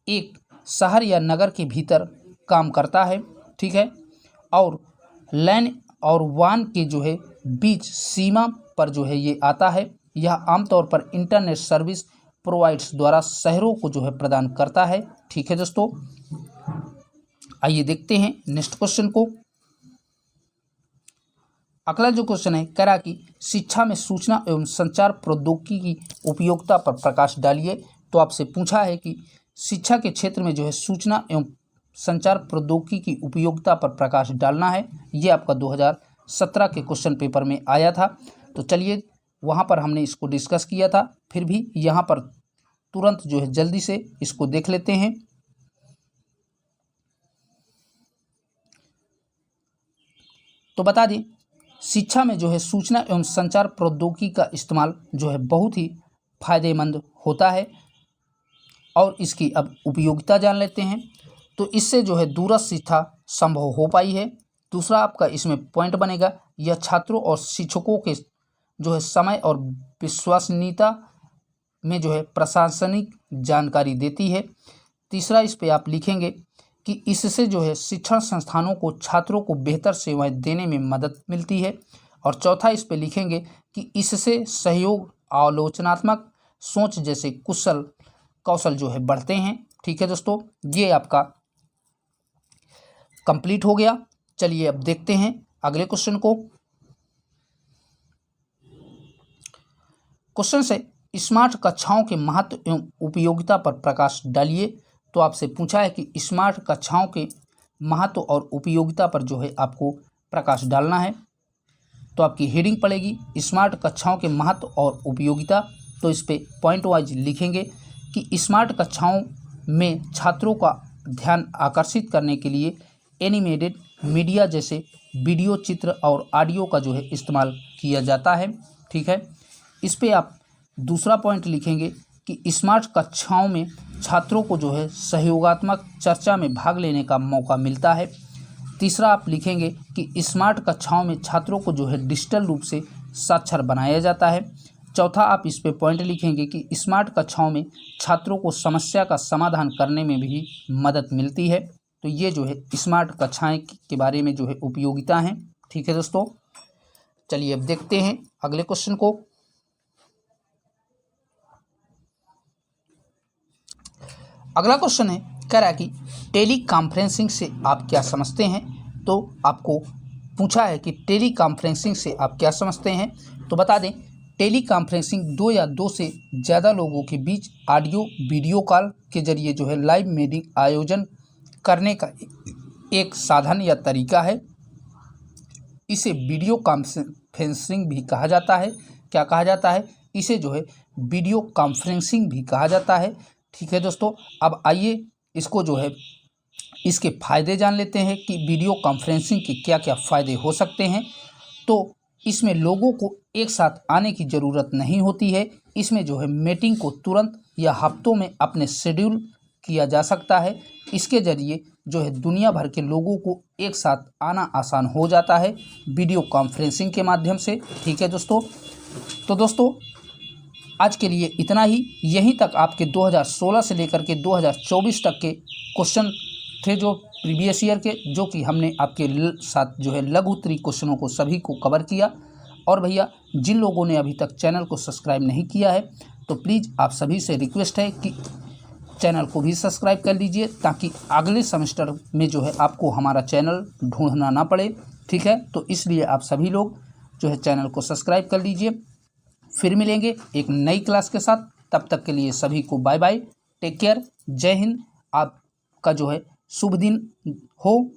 एक शहर या नगर के भीतर काम करता है, ठीक है, और लैन और WAN के जो है बीच सीमा पर जो है ये आता है। यह आमतौर पर इंटरनेट सर्विस प्रोवाइडर्स द्वारा शहरों को जो है प्रदान करता है, ठीक है दोस्तों। आइए देखते हैं नेक्स्ट क्वेश्चन को। अगला जो क्वेश्चन है कह रहा कि शिक्षा में सूचना एवं संचार प्रौद्योगिकी की उपयोगिता पर प्रकाश डालिए। तो आपसे पूछा है कि शिक्षा के क्षेत्र में जो है सूचना एवं संचार प्रौद्योगिकी की उपयोगिता पर प्रकाश डालना है। ये आपका 2017 के क्वेश्चन पेपर में आया था। तो चलिए वहाँ पर हमने इसको डिस्कस किया था, फिर भी यहाँ पर तुरंत जो है जल्दी से इसको देख लेते हैं। तो बता दें शिक्षा में जो है सूचना एवं संचार प्रौद्योगिकी का इस्तेमाल जो है बहुत ही फायदेमंद होता है, और इसकी अब उपयोगिता जान लेते हैं। तो इससे जो है दूरस्थ शिक्षा संभव हो पाई है। दूसरा आपका इसमें पॉइंट बनेगा, यह छात्रों और शिक्षकों के जो है समय और विश्वसनीयता में जो है प्रशासनिक जानकारी देती है। तीसरा इस पे आप लिखेंगे कि इससे जो है शिक्षण संस्थानों को छात्रों को बेहतर सेवाएं देने में मदद मिलती है। और चौथा इस पे लिखेंगे कि इससे सहयोग, आलोचनात्मक सोच जैसे कौशल जो है बढ़ते हैं, ठीक है दोस्तों। ये आपका कंप्लीट हो गया। चलिए अब देखते हैं अगले क्वेश्चन को। क्वेश्चन से स्मार्ट कक्षाओं के महत्व एवं उपयोगिता पर प्रकाश डालिए। तो आपसे पूछा है कि स्मार्ट कक्षाओं के महत्व और उपयोगिता पर जो है आपको प्रकाश डालना है। तो आपकी हेडिंग पड़ेगी स्मार्ट कक्षाओं के महत्व और उपयोगिता। तो इस पे पॉइंट वाइज लिखेंगे कि स्मार्ट कक्षाओं में छात्रों का ध्यान आकर्षित करने के लिए एनिमेटेड मीडिया जैसे वीडियो, चित्र और ऑडियो का जो है इस्तेमाल किया जाता है, ठीक है। इस पे आप दूसरा पॉइंट लिखेंगे कि स्मार्ट कक्षाओं में छात्रों को जो है सहयोगात्मक चर्चा में भाग लेने का मौका मिलता है। तीसरा आप लिखेंगे कि स्मार्ट कक्षाओं में छात्रों को जो है डिजिटल रूप से साक्षर बनाया जाता है। चौथा आप इस पे पॉइंट लिखेंगे कि स्मार्ट कक्षाओं में छात्रों को समस्या का समाधान करने में भी मदद मिलती है। तो ये जो है स्मार्ट कक्षाएं के बारे में जो है उपयोगिता है, ठीक है दोस्तों। चलिए अब देखते हैं अगले क्वेश्चन को। अगला क्वेश्चन है कह रहा है कि टेली कॉन्फ्रेंसिंग से आप क्या समझते हैं। तो आपको पूछा है कि टेली कॉन्फ्रेंसिंग से आप क्या समझते हैं। तो बता दें टेली कॉन्फ्रेंसिंग दो या दो से ज़्यादा लोगों के बीच ऑडियो वीडियो कॉल के जरिए जो है लाइव मीटिंग आयोजन करने का एक साधन या तरीका है। इसे वीडियो कॉन्फ्रेंसिंग भी कहा जाता है। क्या कहा जाता है, इसे जो है वीडियो कॉन्फ्रेंसिंग भी कहा जाता है, ठीक है दोस्तों। अब आइए इसको जो है इसके फ़ायदे जान लेते हैं कि वीडियो कॉन्फ्रेंसिंग के क्या क्या फ़ायदे हो सकते हैं। तो इसमें लोगों को एक साथ आने की ज़रूरत नहीं होती है। इसमें जो है मीटिंग को तुरंत या हफ्तों में अपने शेड्यूल किया जा सकता है। इसके ज़रिए जो है दुनिया भर के लोगों को एक साथ आना आसान हो जाता है वीडियो कॉन्फ्रेंसिंग के माध्यम से, ठीक है दोस्तों। तो दोस्तों आज के लिए इतना ही। यहीं तक आपके 2016 से लेकर के 2024 तक के क्वेश्चन थे जो प्रीवियस ईयर के, जो कि हमने आपके साथ जो है लघु उत्तरीय क्वेश्चनों को सभी को कवर किया। और भैया जिन लोगों ने अभी तक चैनल को सब्सक्राइब नहीं किया है तो प्लीज़ आप सभी से रिक्वेस्ट है कि चैनल को भी सब्सक्राइब कर लीजिए, ताकि अगले सेमेस्टर में जो है आपको हमारा चैनल ढूंढना ना पड़े, ठीक है। तो इसलिए आप सभी लोग जो है चैनल को सब्सक्राइब कर लीजिए। फिर मिलेंगे एक नई क्लास के साथ, तब तक के लिए सभी को बाय बाय, टेक केयर, जय हिंद। आपका जो है शुभ दिन हो।